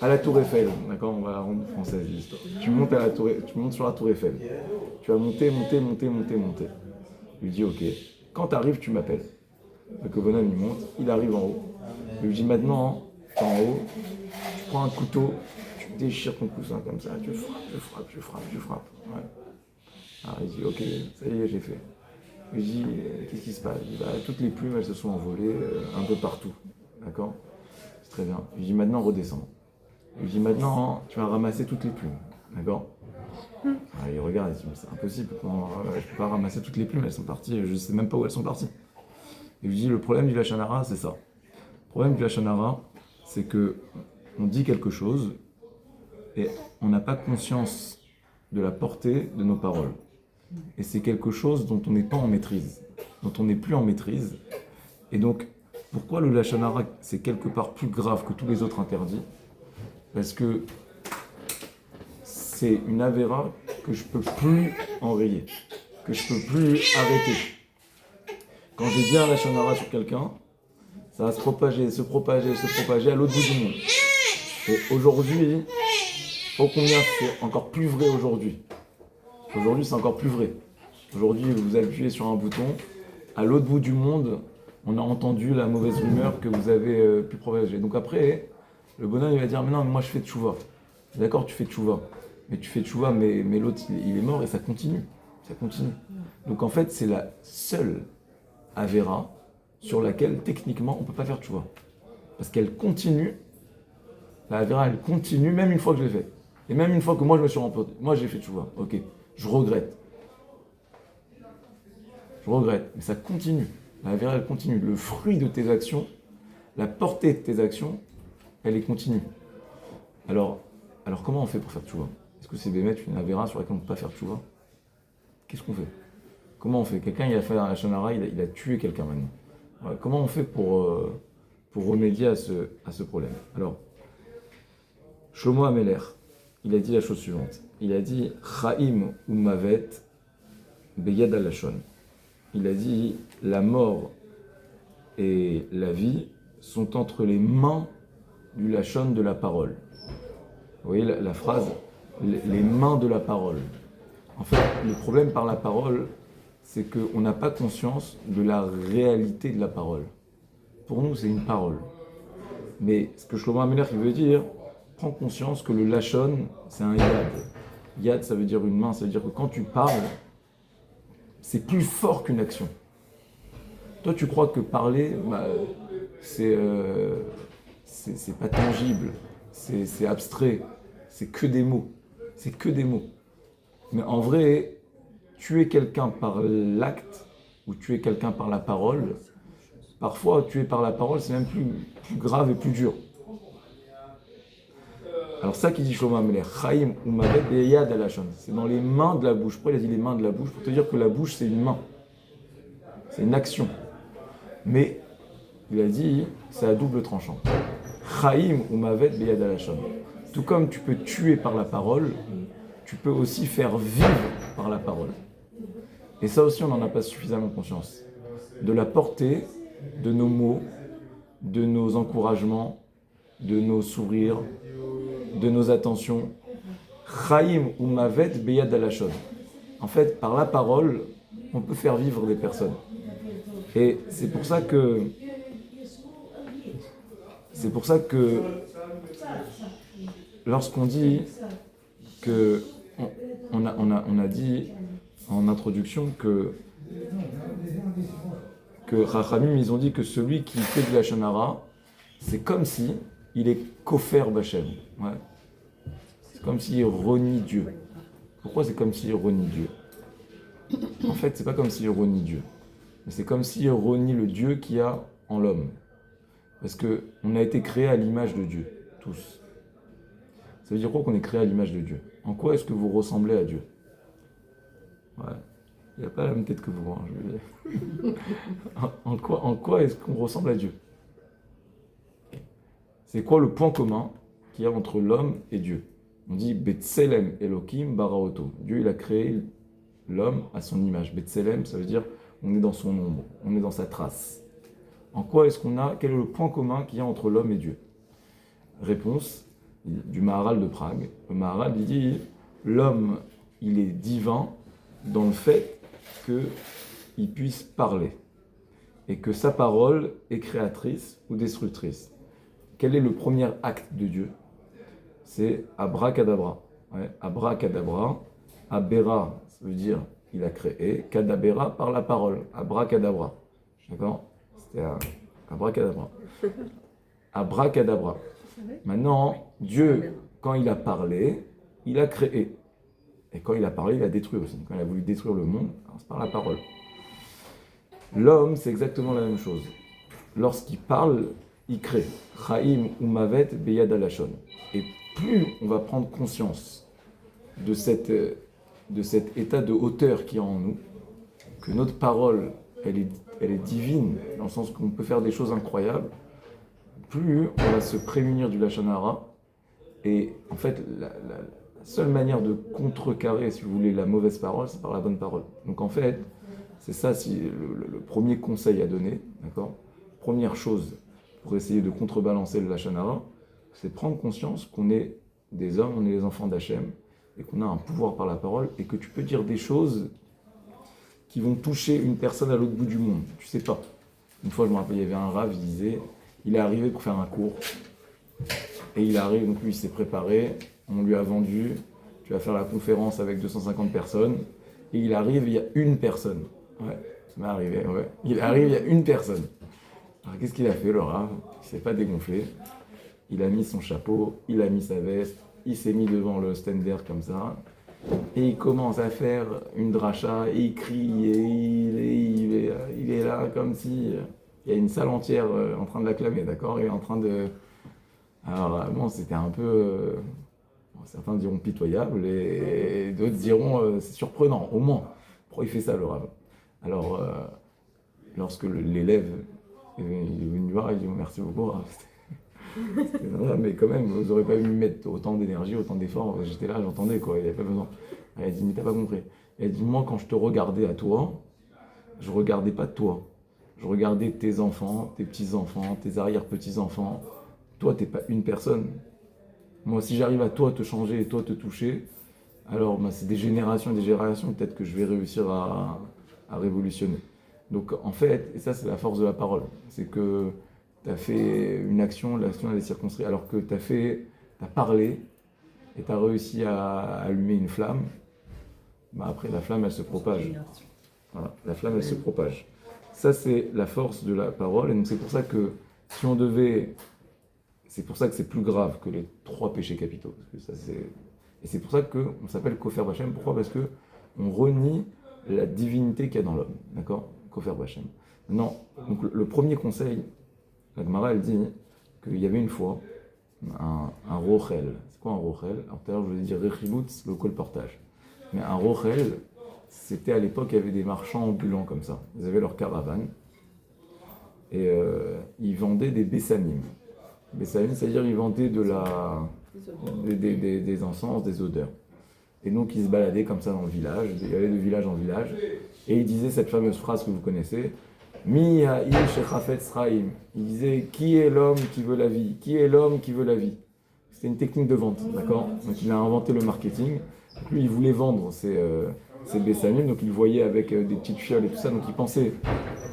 à la Tour Eiffel, d'accord. On va la rendre française l'histoire. Tu montes sur la Tour Eiffel. Tu vas monter. Il lui dit ok. Quand tu arrives, tu m'appelles. Donc le bonhomme il monte, il arrive en haut. Il lui dit maintenant, tu es en haut. Tu prends un couteau, tu déchires ton coussin comme ça, tu frappes. Ouais. Alors il dit ok, ça y est, j'ai fait. Il dit qu'est-ce qui se passe? Il dit toutes les plumes elles se sont envolées un peu partout, d'accord? C'est très bien. Il dit maintenant redescends. Il dit maintenant tu vas ramasser toutes les plumes, d'accord? Alors, il regarde, il dit c'est impossible, je ne peux pas ramasser toutes les plumes, elles sont parties, je ne sais même pas où elles sont parties. Il lui dit le problème du Lachon Hara c'est ça. Le problème du Lachon Hara c'est que on dit quelque chose et on n'a pas conscience de la portée de nos paroles. Et c'est quelque chose dont on n'est pas en maîtrise, dont on n'est plus en maîtrise. Et donc, pourquoi le Lachon Hara, c'est quelque part plus grave que tous les autres interdits? Parce que c'est une avéra que je ne peux plus enrayer, que je ne peux plus arrêter. Quand j'ai dit un Lachon Hara sur quelqu'un, ça va se propager à l'autre bout du monde. Et aujourd'hui, ô combien c'est encore plus vrai aujourd'hui. Aujourd'hui, c'est encore plus vrai. Aujourd'hui, vous appuyez sur un bouton, à l'autre bout du monde, on a entendu la mauvaise rumeur que vous avez pu propager. Donc après, le bonhomme il va dire, mais non, mais moi je fais tchouva. D'accord, tu fais tchouva. Mais tu fais tchouva, mais l'autre il est mort et ça continue. Ça continue. Donc en fait, c'est la seule avéra sur laquelle techniquement on ne peut pas faire tchouva. Parce qu'elle continue, la avéra elle continue même une fois que je l'ai fait. Et même une fois que moi je me suis remporté, moi j'ai fait tchouva, ok, je regrette. Mais ça continue. La avéra elle continue. Le fruit de tes actions, la portée de tes actions, elle est continue. Alors comment on fait pour faire tchouva? Est-ce que c'est d'émettre une avéra sur laquelle on ne peut pas faire tchouva? Qu'est-ce qu'on fait? Comment on fait? Quelqu'un il a fait un Lachon Hara, il a tué quelqu'un maintenant. Ouais, comment on fait pour remédier à ce problème? Alors, Shlomo Ameler, il a dit la chose suivante. Il a dit Chaim ou Mavet Beyad al-Lashon. Il a dit la mort et la vie sont entre les mains du Lashon de la parole. Vous voyez la phrase, les mains de la parole. En fait, le problème par la parole, c'est qu'on n'a pas conscience de la réalité de la parole. Pour nous, c'est une parole. Mais ce que Shlomo Ameler veut dire, prends conscience que le Lashon, c'est un yad. Yad, ça veut dire une main, ça veut dire que quand tu parles, c'est plus fort qu'une action. Toi, tu crois que parler, c'est pas tangible, c'est abstrait, c'est que des mots. C'est que des mots. Mais en vrai, tuer quelqu'un par l'acte ou tuer quelqu'un par la parole, parfois tuer par la parole, c'est même plus grave et plus dur. Alors ça qui dit Shlomo Ameler, Chaim ou Mavet Beyad al-Lashon, c'est dans les mains de la bouche. Pourquoi il a dit les mains de la bouche? Pour te dire que la bouche c'est une main, c'est une action. Mais il a dit c'est à double tranchant. Chaim ou Mavet Beyad al-Lashon. Tout comme tu peux tuer par la parole, tu peux aussi faire vivre par la parole. Et ça aussi on n'en a pas suffisamment conscience. De la portée de nos mots, de nos encouragements, de nos sourires, de nos attentions. Chaim ou Mavet Beyad al-Lashon. En fait, par la parole, on peut faire vivre des personnes. Et c'est pour ça que lorsqu'on dit que on a dit en introduction que Chachamim, ils ont dit que celui qui fait du Lachon Hara, c'est comme si il est kofer Bachem. Ouais. C'est comme s'il renie Dieu. Pourquoi c'est comme s'il renie Dieu? En fait, c'est pas comme s'il renie Dieu. Mais c'est comme s'il renie le Dieu qu'il y a en l'homme. Parce qu'on a été créé à l'image de Dieu, tous. Ça veut dire quoi qu'on est créé à l'image de Dieu? En quoi est-ce que vous ressemblez à Dieu? Ouais. Il n'y a pas la même tête que vous, hein, je veux dire. En quoi est-ce qu'on ressemble à Dieu? C'est quoi le point commun qu'il y a entre l'homme et Dieu? On dit Betselem Elohim Baraoto. Dieu, il a créé l'homme à son image. Betselem, ça veut dire on est dans son ombre, on est dans sa trace. En quoi est-ce qu'on a, quel est le point commun qu'il y a entre l'homme et Dieu? Réponse du Maharal de Prague. Le Maharal, il dit l'homme, il est divin dans le fait qu'il puisse parler et que sa parole est créatrice ou destructrice. Quel est le premier acte de Dieu? C'est abracadabra. Ouais, abracadabra, abera, ça veut dire il a créé, kadabera par la parole, abracadabra. D'accord? C'était abracadabra. Abracadabra. Maintenant, Dieu, quand il a parlé, il a créé. Et quand il a parlé, il a détruit aussi. Quand il a voulu détruire le monde, c'est par la parole. L'homme, c'est exactement la même chose. Lorsqu'il parle, il crée. Chaim ou Mavet Beyad al-Lashon. Et plus on va prendre conscience de cette de cet état de hauteur qu'il y a en nous, que notre parole, elle est divine, dans le sens qu'on peut faire des choses incroyables, plus on va se prémunir du Lachon Hara. Et en fait, la seule manière de contrecarrer, si vous voulez, la mauvaise parole, c'est par la bonne parole. Donc en fait, c'est ça le premier conseil à donner, d'accord ? Première chose pour essayer de contrebalancer le Lachon Hara, c'est prendre conscience qu'on est des hommes, on est les enfants d'Hachem, et qu'on a un pouvoir par la parole, et que tu peux dire des choses qui vont toucher une personne à l'autre bout du monde. Tu sais pas. Une fois, je me rappelle, il y avait un rav, il disait, il est arrivé pour faire un cours, et il arrive, donc lui, il s'est préparé, on lui a vendu, tu vas faire la conférence avec 250 personnes, et il arrive, il y a une personne. Ouais, ça m'est arrivé, ouais. Il arrive, il y a une personne. Alors, qu'est-ce qu'il a fait, le rav ? Il s'est pas dégonflé. Il a mis son chapeau, il a mis sa veste, il s'est mis devant le stender comme ça, et il commence à faire une dracha, et il crie, et il est là comme si il y a une salle entière en train de l'acclamer, d'accord ? Il est en train de... Alors, bon, c'était un peu... certains diront pitoyable, et d'autres diront c'est surprenant, au moins. Pourquoi il fait ça, le rav ? Alors, lorsque l'élève est venu voir, il dit merci beaucoup, rav. Mais quand même, vous n'aurez pas vu mettre autant d'énergie, autant d'efforts. J'étais là, j'entendais quoi, il n'y avait pas besoin. Elle a dit, mais t'as pas compris. Elle a dit, moi quand je te regardais à toi, je regardais pas toi. Je regardais tes enfants, tes petits-enfants, tes arrière-petits-enfants. Toi, t'es pas une personne. Moi, si j'arrive à toi te changer et toi te toucher, alors c'est des générations et des générations, peut-être que je vais réussir à révolutionner. Donc en fait, et ça c'est la force de la parole, c'est que tu as fait une action, l'action elle est circonscrite, alors que tu as parlé et tu as réussi à allumer une flamme, après la flamme elle se propage. Voilà, la flamme elle se propage. Ça c'est la force de la parole, et donc c'est pour ça que si on devait... C'est pour ça que c'est plus grave que les 3 péchés capitaux. Parce que ça, et c'est pour ça qu'on s'appelle Kofer Bachem. Pourquoi ? Parce qu'on renie la divinité qu'il y a dans l'homme. D'accord ? Kofer Bachem. Maintenant, donc le premier conseil, la Gemara, elle dit qu'il y avait une fois un rochel. C'est quoi un rochel ? Alors tout à l'heure, je vous ai dit rechibutz, le colportage. Mais un rochel, c'était à l'époque, il y avait des marchands ambulants comme ça. Ils avaient leur caravane. Et ils vendaient des bessamim. Bessamim, c'est-à-dire ils vendaient des encens, des odeurs. Et donc ils se baladaient comme ça dans le village, ils allaient de village en village, et ils disaient cette fameuse phrase que vous connaissez, Mi ha'ish echafetz chaim. Il disait, qui est l'homme qui veut la vie ? Qui est l'homme qui veut la vie ? C'était une technique de vente, d'accord ? Donc il a inventé le marketing. Lui, il voulait vendre ses bessamim, donc il voyait avec des petites fioles et tout ça, donc il pensait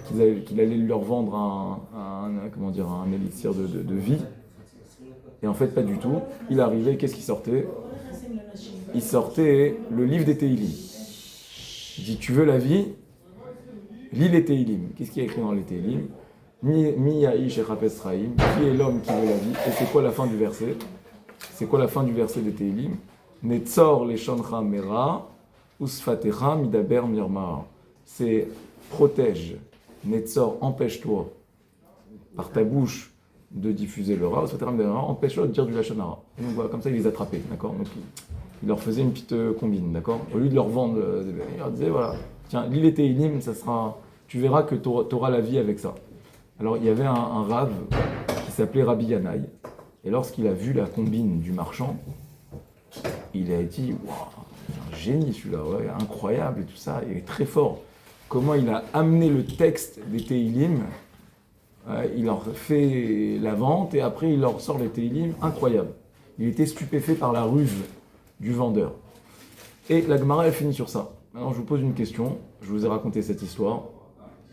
qu'il allait leur vendre un élixir de vie. Et en fait, pas du tout. Il arrivait, qu'est-ce qui sortait ? Il sortait le livre des Teilim. Il dit, tu veux la vie ? Lis les Teilim. Qu'est-ce qu'il y a écrit dans les Teilim ? Mi ya'ish echapes raim. Qui est l'homme qui veut la vie ? Et c'est quoi la fin du verset ? C'est quoi la fin du verset des Teilim ? Netzor leshoncha mera, usfatecha midaber mirma. C'est protège. Netzor, empêche-toi par ta bouche de diffuser le ra, empêche-toi de dire du lachon hara. Donc voilà, comme ça il les attrapait, d'accord ? Donc il leur faisait une petite combine, d'accord ? Au lieu de leur vendre, il leur disait voilà, tiens, lis les Teilim, ça sera, tu verras que tu auras la vie avec ça. Alors il y avait un rav qui s'appelait Rabbi Yanaï, et lorsqu'il a vu la combine du marchand, il a dit waouh, un génie celui-là, ouais, incroyable et tout ça, il est très fort. Comment il a amené le texte des Teilim, il leur fait la vente et après il leur sort les Teilim, incroyable. Il était stupéfait par la ruse du vendeur. Et la Gemara elle finit sur ça. Maintenant je vous pose une question, je vous ai raconté cette histoire,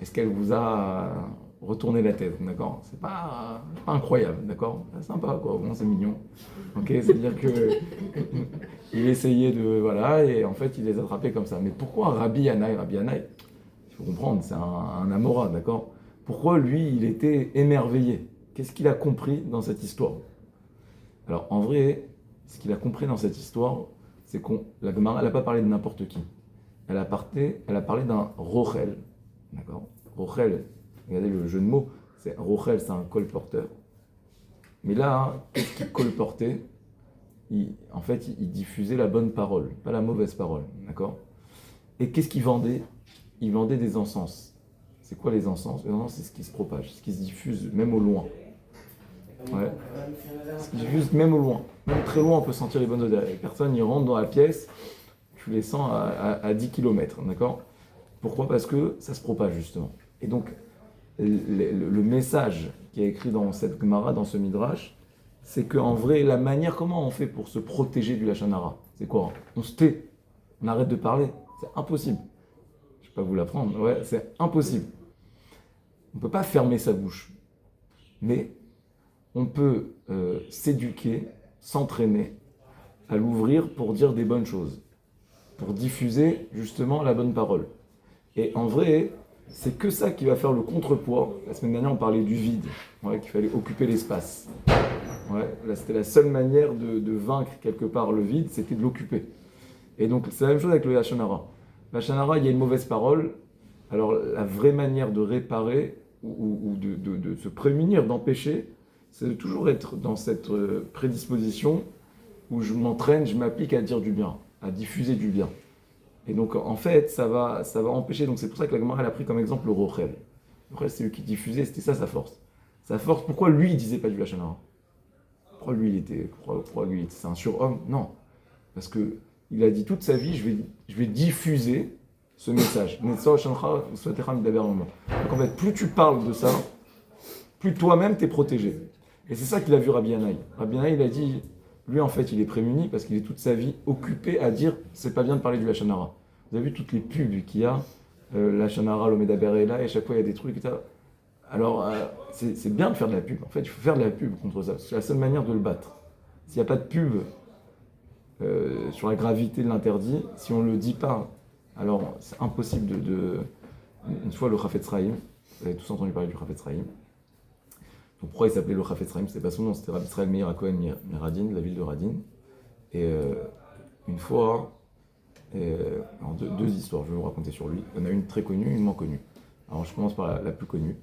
est-ce qu'elle vous a retourné la tête, d'accord ? C'est pas incroyable, d'accord ? C'est sympa quoi, au moins c'est mignon. Ok, c'est-à-dire que il essayait de, voilà, et en fait il les attrapait comme ça. Mais pourquoi Rabbi Yanaï, il faut comprendre, c'est un Amora, d'accord ? Pourquoi lui, il était émerveillé ? Qu'est-ce qu'il a compris dans cette histoire ? Alors, en vrai, ce qu'il a compris dans cette histoire, c'est que la Gemara, elle n'a pas parlé de n'importe qui. Elle a parlé d'un rochel, d'accord ? Rochel, regardez le jeu de mots, rochel, c'est un colporteur. Mais là, qu'est-ce qu'il colportait ? en fait, il diffusait la bonne parole, pas la mauvaise parole, d'accord? Et qu'est-ce qu'il vendait? Il vendait des encens. C'est quoi les encens? Les encens, c'est ce qui se propage, ce qui se diffuse même au loin. Ouais. Ce qui se diffuse même au loin. Même très loin, on peut sentir les bonnes odeurs. Les personnes, ils rentrent dans la pièce, tu les sens à 10 km, d'accord? Pourquoi? Parce que ça se propage, justement. Et donc, le message qui est écrit dans cette Gemara, dans ce Midrash, c'est qu'en vrai, la manière, comment on fait pour se protéger du Lachon Hara? C'est quoi? On se tait, on arrête de parler. C'est impossible. Je ne vais pas vous l'apprendre, ouais, c'est impossible. On ne peut pas fermer sa bouche. Mais on peut s'éduquer, s'entraîner à l'ouvrir pour dire des bonnes choses, pour diffuser justement la bonne parole. Et en vrai, c'est que ça qui va faire le contrepoids. La semaine dernière, on parlait du vide, ouais, qu'il fallait occuper l'espace. Ouais, là, c'était la seule manière de vaincre quelque part le vide, c'était de l'occuper. Et donc, c'est la même chose avec le Lachon Hara. Le Lachon Hara, il y a une mauvaise parole. Alors, la vraie manière de réparer ou de se prémunir, d'empêcher, c'est de toujours être dans cette prédisposition où je m'entraîne, je m'applique à dire du bien, à diffuser du bien. Et donc, en fait, ça va empêcher. Donc, c'est pour ça que la Gemara, elle a pris comme exemple le Rochel. Le Rochel, c'est lui qui diffusait, c'était ça sa force. Sa force, pourquoi lui, il disait pas du Lachon Hara? Pourquoi lui, c'est un surhomme? Non. Parce qu'il a dit toute sa vie, je vais diffuser ce message. Donc, en fait, plus tu parles de ça, plus toi-même t'es protégé. Et c'est ça qu'il a vu Rabbi Yanaï. Rabbi Yanaï, il a dit, lui, en fait, il est prémuni parce qu'il est toute sa vie occupé à dire, c'est pas bien de parler du Lachon Hara. Vous avez vu toutes les pubs qu'il y a, Lachon Hara, l'Omedaber est là, et à chaque fois, il y a des trucs, etc. Alors, c'est bien de faire de la pub. En fait, il faut faire de la pub contre ça. C'est la seule manière de le battre. S'il n'y a pas de pub sur la gravité de l'interdit, si on ne le dit pas, alors c'est impossible Une fois, le Chafetz Chaim, vous avez tous entendu parler du Chafetz Chaim. Donc, pourquoi il s'appelait le Chafetz Chaim? C'était pas son nom, c'était Rabbi Israël Meir HaKohen Miradin, de la ville de Radin. Et une fois, alors deux histoires, je vais vous raconter sur lui. Il y en a une très connue, une moins connue. Alors, je commence par la plus connue.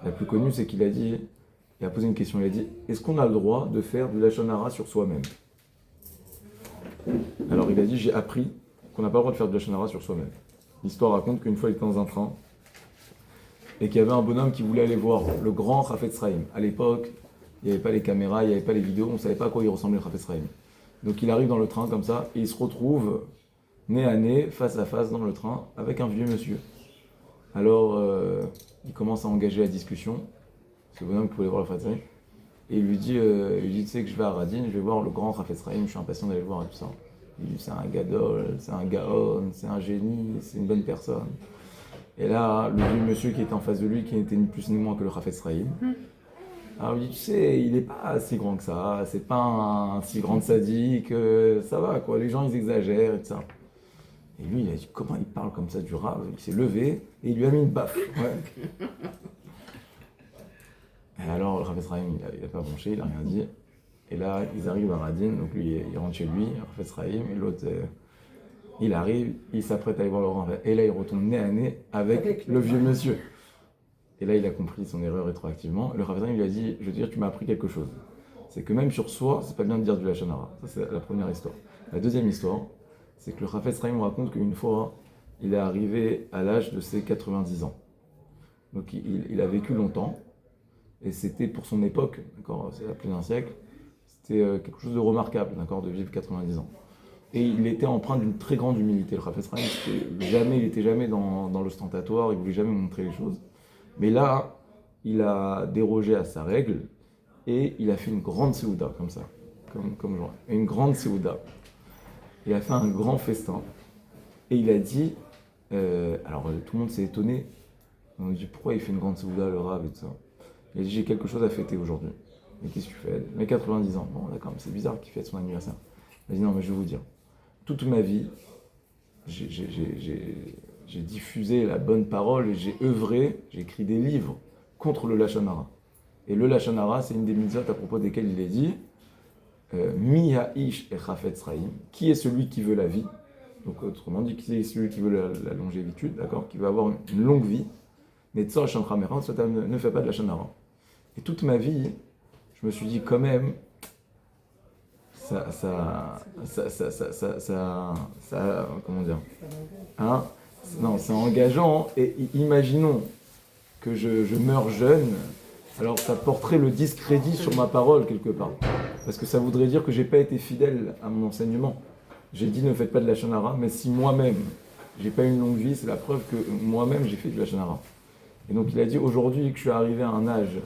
La plus connue, c'est qu'il a posé une question, il a dit, est-ce qu'on a le droit de faire du Lachon Hara sur soi-même? Alors il a dit, j'ai appris qu'on n'a pas le droit de faire du Lachon Hara sur soi-même. L'histoire raconte qu'une fois il était dans un train, et qu'il y avait un bonhomme qui voulait aller voir le grand Chafetz Chaim. À l'époque, il n'y avait pas les caméras, il n'y avait pas les vidéos, on ne savait pas à quoi il ressemblait le Chafetz Chaim. Donc il arrive dans le train comme ça, et il se retrouve nez à nez, face à face dans le train, avec un vieux monsieur. Alors, il commence à engager la discussion, ce bonhomme qui voulait voir le Chafetz Chaim, et il lui dit, tu sais que je vais à Radin, je vais voir le grand Chafetz Chaim, je suis impatient d'aller le voir et tout ça. Il dit, c'est un gadol, c'est un gaon, c'est un génie, c'est une bonne personne. Et là, le vieux monsieur qui était en face de lui, qui n'était ni plus ni moins que le Chafetz Chaim, alors il dit, tu sais, il n'est pas si grand que ça, c'est pas un si grand sadique, ça va quoi, les gens ils exagèrent et tout ça. Et lui, il a dit, comment il parle comme ça du Rav? Il s'est levé et il lui a mis une baffe. Ouais. Et alors, le Chafetz Chaim, il n'a pas bronché, il n'a rien dit. Et là, ils arrivent à Radin, donc lui, il rentre chez lui, le Chafetz Chaim, et l'autre, il arrive, il s'apprête à aller voir le Rav. Et là, il retourne nez à nez avec le vieux monsieur. Et là, il a compris son erreur rétroactivement. Le Chafetz Chaim lui a dit, je veux dire, tu m'as appris quelque chose. C'est que même sur soi, c'est pas bien de dire du Lachon Hara. Ça, c'est la première histoire. La deuxième histoire, c'est que le Chafetz Chaim raconte qu'une fois, il est arrivé à l'âge de ses 90 ans. Donc il a vécu longtemps, et c'était pour son époque, d'accord, c'est il y a plus d'un siècle, c'était quelque chose de remarquable, d'accord, de vivre 90 ans. Et il était empreint d'une très grande humilité. Le Chafetz Chaim, il n'était jamais dans l'ostentatoire, il ne voulait jamais montrer les choses. Mais là, il a dérogé à sa règle, et il a fait une grande séouda, comme ça, comme genre, une grande séouda. Il a fait un grand festin, et il a dit, alors tout le monde s'est étonné, on a dit pourquoi il fait une grande séouda, le Rav et tout ça. Il a dit j'ai quelque chose à fêter aujourd'hui. Mais qu'est-ce que tu fais? Mais 90 ans. Bon d'accord, mais c'est bizarre qu'il fête son anniversaire. Il a dit non mais je vais vous dire, toute ma vie, j'ai diffusé la bonne parole, et j'ai œuvré, j'ai écrit des livres contre le Lachon Hara. Et le Lachon Hara, c'est une des mitzvot à propos desquelles il est dit Mi ha'ish et Chafetz Chaim, qui est celui qui veut la vie? Donc autrement dit, qui est celui qui veut la longévitude, d'accord, qui veut avoir une longue vie. Mais Tzor Shamcha Meran, ne fait pas de Lachon Hara. Et toute ma vie, je me suis dit quand même, comment dire, hein? Non, c'est engageant. Et imaginons que je meurs jeune, alors ça porterait le discrédit sur ma parole quelque part. Parce que ça voudrait dire que j'ai pas été fidèle à mon enseignement. J'ai dit ne faites pas de la lachon hara, mais si moi-même, j'ai pas une longue vie, c'est la preuve que moi-même j'ai fait de la lachon hara. Et donc il a dit aujourd'hui que je suis arrivé à un âge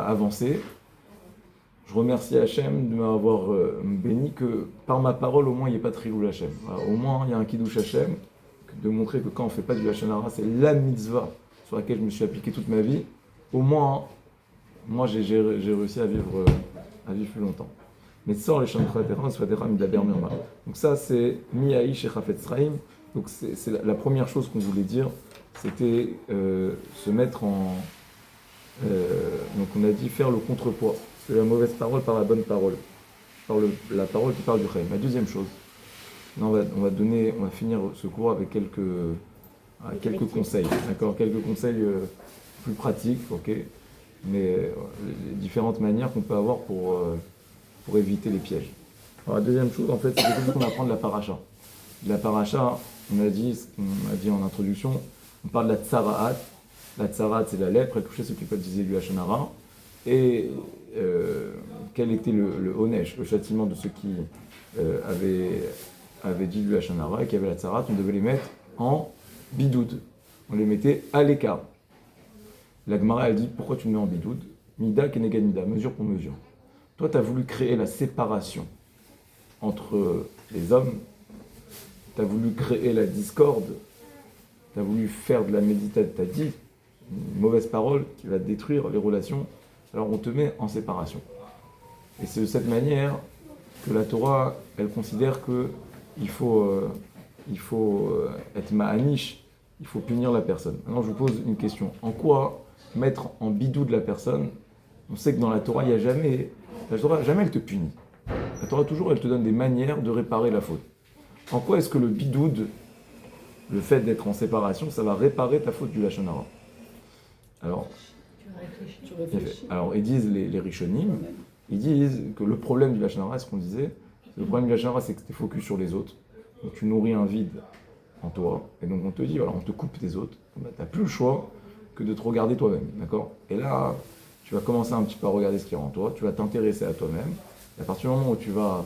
avancé, je remercie Hachem de m'avoir béni que par ma parole au moins il n'y ait pas de trilou Hachem. Voilà, au moins il y a un kiddush Hachem, de montrer que quand on ne fait pas du lachon hara, c'est la mitzvah sur laquelle je me suis appliqué toute ma vie. Au moins, moi j'ai réussi à vivre plus longtemps. Mais sort les Shamtratera, Svatera, Midaber Mirma. Donc ça c'est Miaï et Chafetz Chaim. Donc c'est la première chose qu'on voulait dire, c'était se mettre en... donc on a dit faire le contrepoids. C'est la mauvaise parole par la bonne parole. Par la parole qui parle du Chaim. La deuxième chose, là, on va finir ce cours avec quelques conseils. D'accord, quelques conseils plus pratiques, ok, mais les différentes manières qu'on peut avoir pour éviter les pièges. Alors, la deuxième chose, en fait, c'est quelque chose qu'on apprend de la paracha. De la paracha, on a dit en introduction, on parle de la tsaraat. La tsaraat, c'est la lèpre, elle touchait ceux qui peuvent utiliser du lachon hara. Et quel était le onesh, le châtiment de ceux qui avaient dit du lachon hara et qui avaient la tsaraat, on devait les mettre en bidoud. On les mettait à l'écart. La Gemara, elle dit, pourquoi tu me mets en bidoud? Mida kenegad mida, mesure pour mesure. Toi, tu as voulu créer la séparation entre les hommes, tu as voulu créer la discorde, tu as voulu faire de la méditation, tu as dit une mauvaise parole qui va détruire les relations, alors on te met en séparation. Et c'est de cette manière que la Torah, elle considère qu'il faut être ma'anish, il faut punir la personne. Maintenant, je vous pose une question. En quoi mettre en bidou de la personne? On sait que dans la Torah, la Torah, jamais elle te punit. La Torah, toujours, elle te donne des manières de réparer la faute. En quoi est-ce que le bidoud, le fait d'être en séparation, ça va réparer ta faute du lachon hara? Alors, Tu réfléchis. Alors, ils disent les Rishonim, ils disent que le problème du lachon hara, ce qu'on disait, le problème du lachon hara, c'est que tu es focus sur les autres. Donc, tu nourris un vide en toi. Et donc, on te dit, voilà, on te coupe des autres. Tu n'as plus le choix que de te regarder toi-même. D'accord? Et là, tu vas commencer un petit peu à regarder ce qu'il y a en toi. Tu vas t'intéresser à toi-même. Et à partir du moment où tu vas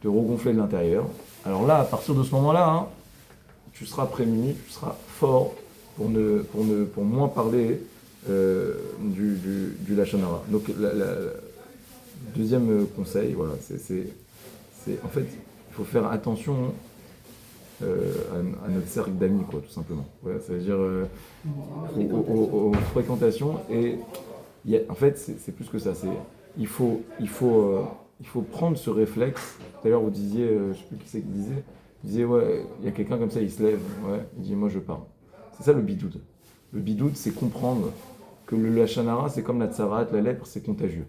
te regonfler de l'intérieur, alors là, à partir de ce moment-là, hein, tu seras prémuni, tu seras fort pour moins parler du lachon hara. Donc, le deuxième conseil, voilà, c'est en fait, il faut faire attention à notre cercle d'amis, quoi, tout simplement. Voilà, ça veut dire aux fréquentations. Et en fait, c'est plus que ça. Il faut prendre ce réflexe. D'ailleurs, vous disiez, je ne sais plus qui c'est qui disait, ouais, il y a quelqu'un comme ça, il se lève, ouais, il dit, moi je pars. C'est ça le bidoud. Le bidoud, c'est comprendre que le lachon hara, c'est comme la tsaraat, la lèpre, c'est contagieux.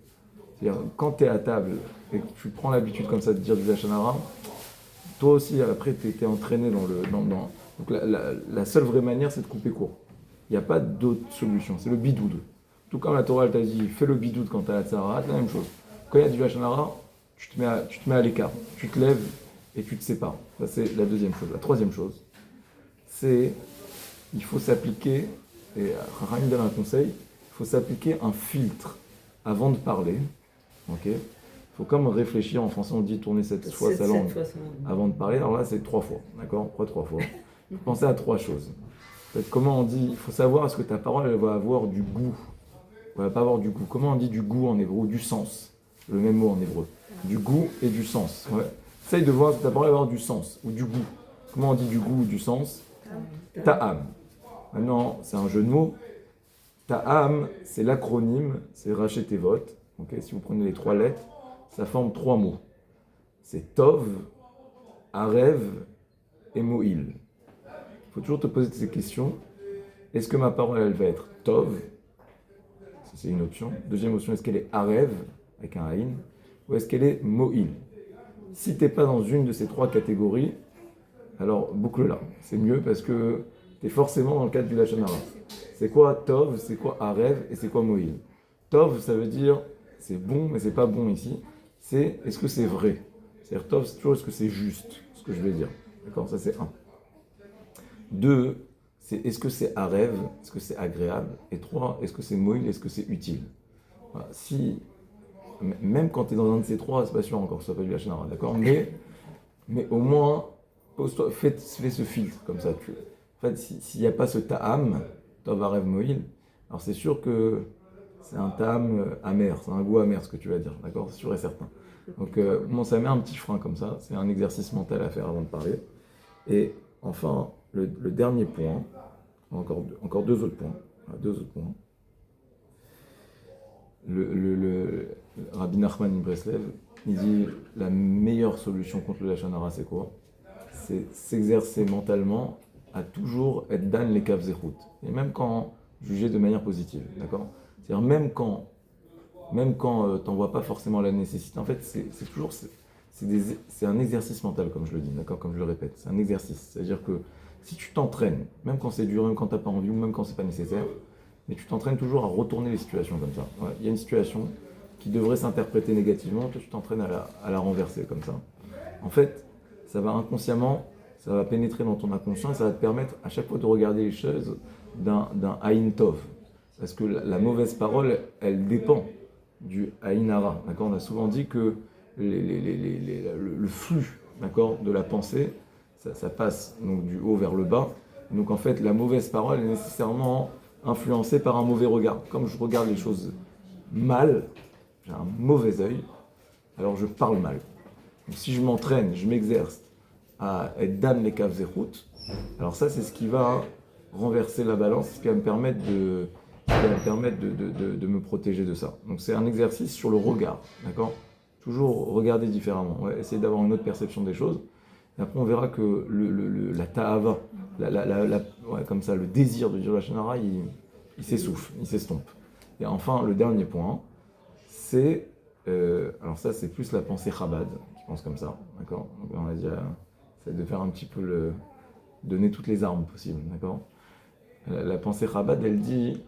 C'est-à-dire, quand tu es à table et que tu prends l'habitude comme ça de dire du lachon hara, toi aussi, après, tu es entraîné dans le... Donc la seule vraie manière, c'est de couper court. Il n'y a pas d'autre solution, c'est le bidoud. Tout comme la Torah, elle t'a dit, fais le bidoud quand tu as la tsaraat, la même chose. Quand il y a du lachon hara, tu te mets à l'écart, tu te lèves et tu te sépares. Ça, c'est la deuxième chose. La troisième chose, c'est il faut s'appliquer, et Rahim donne un conseil, il faut s'appliquer un filtre avant de parler. Ok? Il faut comme réfléchir, en français on dit tourner 7 fois sa langue avant de parler. Alors là, c'est 3 fois. D'accord? Pourquoi 3 fois? Pensez à 3 choses. En fait, comment on dit, il faut savoir est-ce que ta parole elle va avoir du goût. Elle va pas avoir du goût. Comment on dit du goût en hébreu? Du sens. Le même mot en hébreu. Du goût et du sens. Ouais. Essaye de voir si ta parole va avoir du sens ou du goût. Comment on dit du goût ou du sens? Ta'am. Maintenant, c'est un jeu de mots. Ta'am, c'est l'acronyme, c'est Raché Tevot. Okay, si vous prenez les 3 lettres, ça forme 3 mots. C'est Tov, Arev et Mo'il. Il faut toujours te poser ces questions. Est-ce que ma parole, elle va être Tov? Ça, c'est une option. Deuxième option, est-ce qu'elle est Arev, avec un Aïn, ou est-ce qu'elle est Mo'il? Si tu n'es pas dans une de ces 3 catégories, alors boucle-la. C'est mieux parce que tu es forcément dans le cadre du lachon hara. C'est quoi Tov, c'est quoi Arev et c'est quoi Mo'il? Tov, ça veut dire c'est bon, mais c'est pas bon ici. c'est est-ce que c'est vrai? C'est-à-dire, Tov, c'est toujours est-ce que c'est juste, ce que je vais dire. D'accord? Ça, c'est un. Deux, c'est est-ce que c'est Arev, est-ce que c'est agréable? Et trois, est-ce que c'est Moïl, est-ce que c'est utile? Voilà. Si, même quand tu es dans un de ces trois, c'est pas sûr encore que ça s'appelle du Lachon Hara, d'accord? Mais au moins, pose-toi, fais ce filtre comme ça. En fait, s'il n'y a pas ce ta'am, Tov, Arev, Moïl, alors c'est sûr que c'est un ta'am amer, c'est un goût amer ce que tu vas dire, d'accord? C'est sûr et certain. Donc, bon, ça met un petit frein comme ça, c'est un exercice mental à faire avant de parler. Et enfin, le dernier point, encore deux autres points. Voilà, deux autres points. Le Rabbi Nachman Ibn Breslev, il dit la meilleure solution contre le Lachon Hara, c'est quoi? C'est s'exercer mentalement à toujours être dan les kav zechut. Et même quand juger de manière positive, d'accord? C'est-à-dire même quand t'en vois pas forcément la nécessité, en fait, c'est un exercice mental, comme je le dis, d'accord? Comme je le répète, c'est un exercice. C'est-à-dire que si tu t'entraînes, même quand c'est dur, même quand t'as pas envie, ou même quand c'est pas nécessaire, mais tu t'entraînes toujours à retourner les situations comme ça. Ouais, il y a une situation qui devrait s'interpréter négativement, toi tu t'entraînes à la renverser comme ça. En fait, ça va inconsciemment, ça va pénétrer dans ton inconscient et ça va te permettre à chaque fois de regarder les choses d'un Aïn Tov. Parce que la mauvaise parole, elle dépend du Aïn Hara. D'accord? On a souvent dit que le flux, d'accord, de la pensée, ça passe donc du haut vers le bas. Donc en fait, la mauvaise parole est nécessairement influencée par un mauvais regard. Comme je regarde les choses mal, j'ai un mauvais œil, alors je parle mal. Donc si je m'entraîne, je m'exerce à être dan les kav zechut, alors ça c'est ce qui va renverser la balance, ce qui va me permettre de me protéger de ça. Donc c'est un exercice sur le regard, d'accord? Toujours regarder différemment, ouais, essayer d'avoir une autre perception des choses. Et après on verra que la ta'ava, ouais, comme ça, le désir de dire la Lachon Hara, il s'essouffle, il s'estompe. Et enfin, le dernier point, c'est, alors ça c'est plus la pensée Chabad, qui pense comme ça, d'accord? Donc on a dit, c'est de faire un petit peu donner toutes les armes possibles, d'accord? La pensée Chabad, elle dit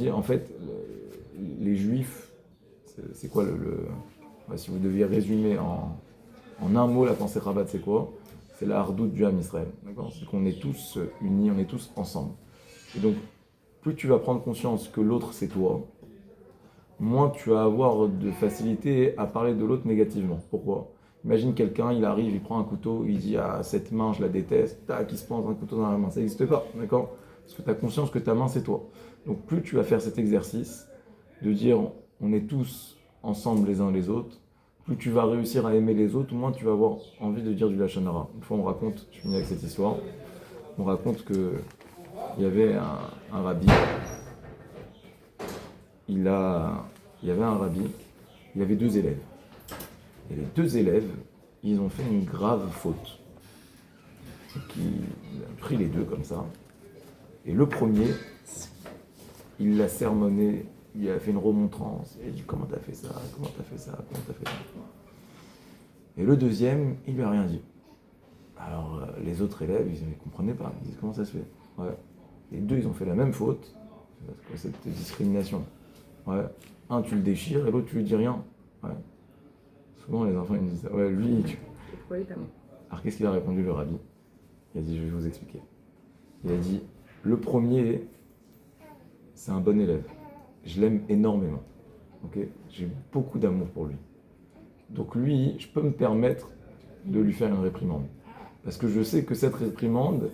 en fait, les Juifs, c'est quoi ouais, si vous deviez résumer en un mot la pensée Chabad, c'est quoi? C'est la hardout du Ham Israël, d'accord? C'est qu'on est tous unis, on est tous ensemble. Et donc, plus tu vas prendre conscience que l'autre c'est toi, moins tu vas avoir de facilité à parler de l'autre négativement. Pourquoi? Imagine quelqu'un, il arrive, il prend un couteau, il dit ah cette main je la déteste, tac, il se plante un couteau dans la main. Ça n'existe pas, d'accord? Parce que tu as conscience que ta main c'est toi. Donc plus tu vas faire cet exercice de dire on est tous ensemble les uns les autres, plus tu vas réussir à aimer les autres, moins tu vas avoir envie de dire du Lachon Hara. Une fois on raconte, je finis avec cette histoire, on raconte que il y avait un rabbi, il y avait un rabbi, il avait deux élèves. Et les deux élèves, ils ont fait une grave faute. Donc il a pris les deux comme ça. Et le premier, il l'a sermonné, il a fait une remontrance. Il a dit comment t'as fait ça, comment t'as fait ça, comment t'as fait ça. Et le deuxième, il lui a rien dit. Alors les autres élèves, ils ne comprenaient pas. Ils disent comment ça se fait. Ouais. Les deux, ils ont fait la même faute. C'est quoi cette discrimination? Ouais. Un, tu le déchires et l'autre, tu lui dis rien. Ouais. Souvent, les enfants, ils me disent ça. Ouais, lui, Alors, qu'est-ce qu'il a répondu, le rabbi? Il a dit, je vais vous expliquer. Il a dit, le premier, c'est un bon élève. Je l'aime énormément. Okay? J'ai beaucoup d'amour pour lui. Donc lui, je peux me permettre de lui faire une réprimande. Parce que je sais que cette réprimande,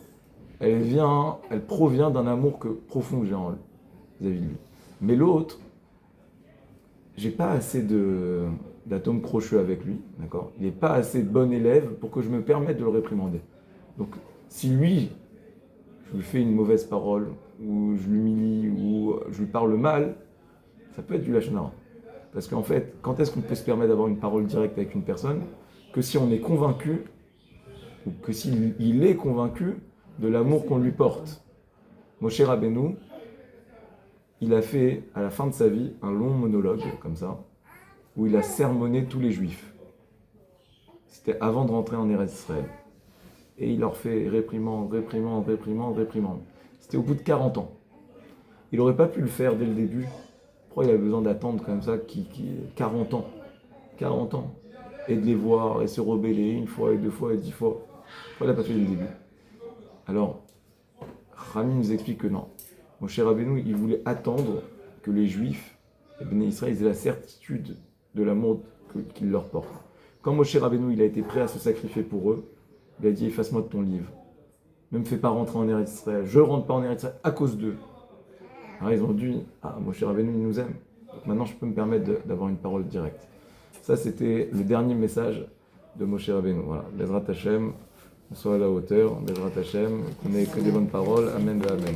elle provient d'un amour profond que j'ai vis-à-vis de lui. Mais l'autre, j'ai pas assez d'atomes crochus avec lui, d'accord? Il n'est pas assez de bon élève pour que je me permette de le réprimander. Donc, si lui, je lui fais une mauvaise parole, ou je l'humilie, ou je lui parle mal, ça peut être du Lachon Hara. Parce qu'en fait, quand est-ce qu'on peut se permettre d'avoir une parole directe avec une personne? Que si on est convaincu, ou que s'il est convaincu de l'amour qu'on lui porte. Moshe Rabbeinu, il a fait, à la fin de sa vie, un long monologue, comme ça, où il a sermonné tous les Juifs. C'était avant de rentrer en Eretz Israël. Et il leur fait réprimande. C'était au bout de 40 ans. Il n'aurait pas pu le faire dès le début. Pourquoi il a besoin d'attendre comme ça 40 ans? 40 ans. Et de les voir et se rebeller une fois et 2 fois et 10 fois. Pourquoi il n'a pas fait dès le début? Alors, Rami nous explique que non. Moshe Rabbeinu, il voulait attendre que les Juifs, les Béné Israël, aient la certitude de l'amour qu'il leur porte. Quand Moshe Rabbeinu, il a été prêt à se sacrifier pour eux, il a dit: efface-moi de ton livre. Ne me fais pas rentrer en Eretz Israël. Je ne rentre pas en Eretz Israël à cause d'eux. Alors ils ont dit: ah, Moshe Rabbeinu, il nous aime. Donc maintenant, je peux me permettre d'avoir une parole directe. Ça, c'était le dernier message de Moshe Rabbeinu. Voilà. Bezrat Hashem, on soit à la hauteur. Bezrat Hashem, qu'on ait que des bonnes paroles. Amen, amen.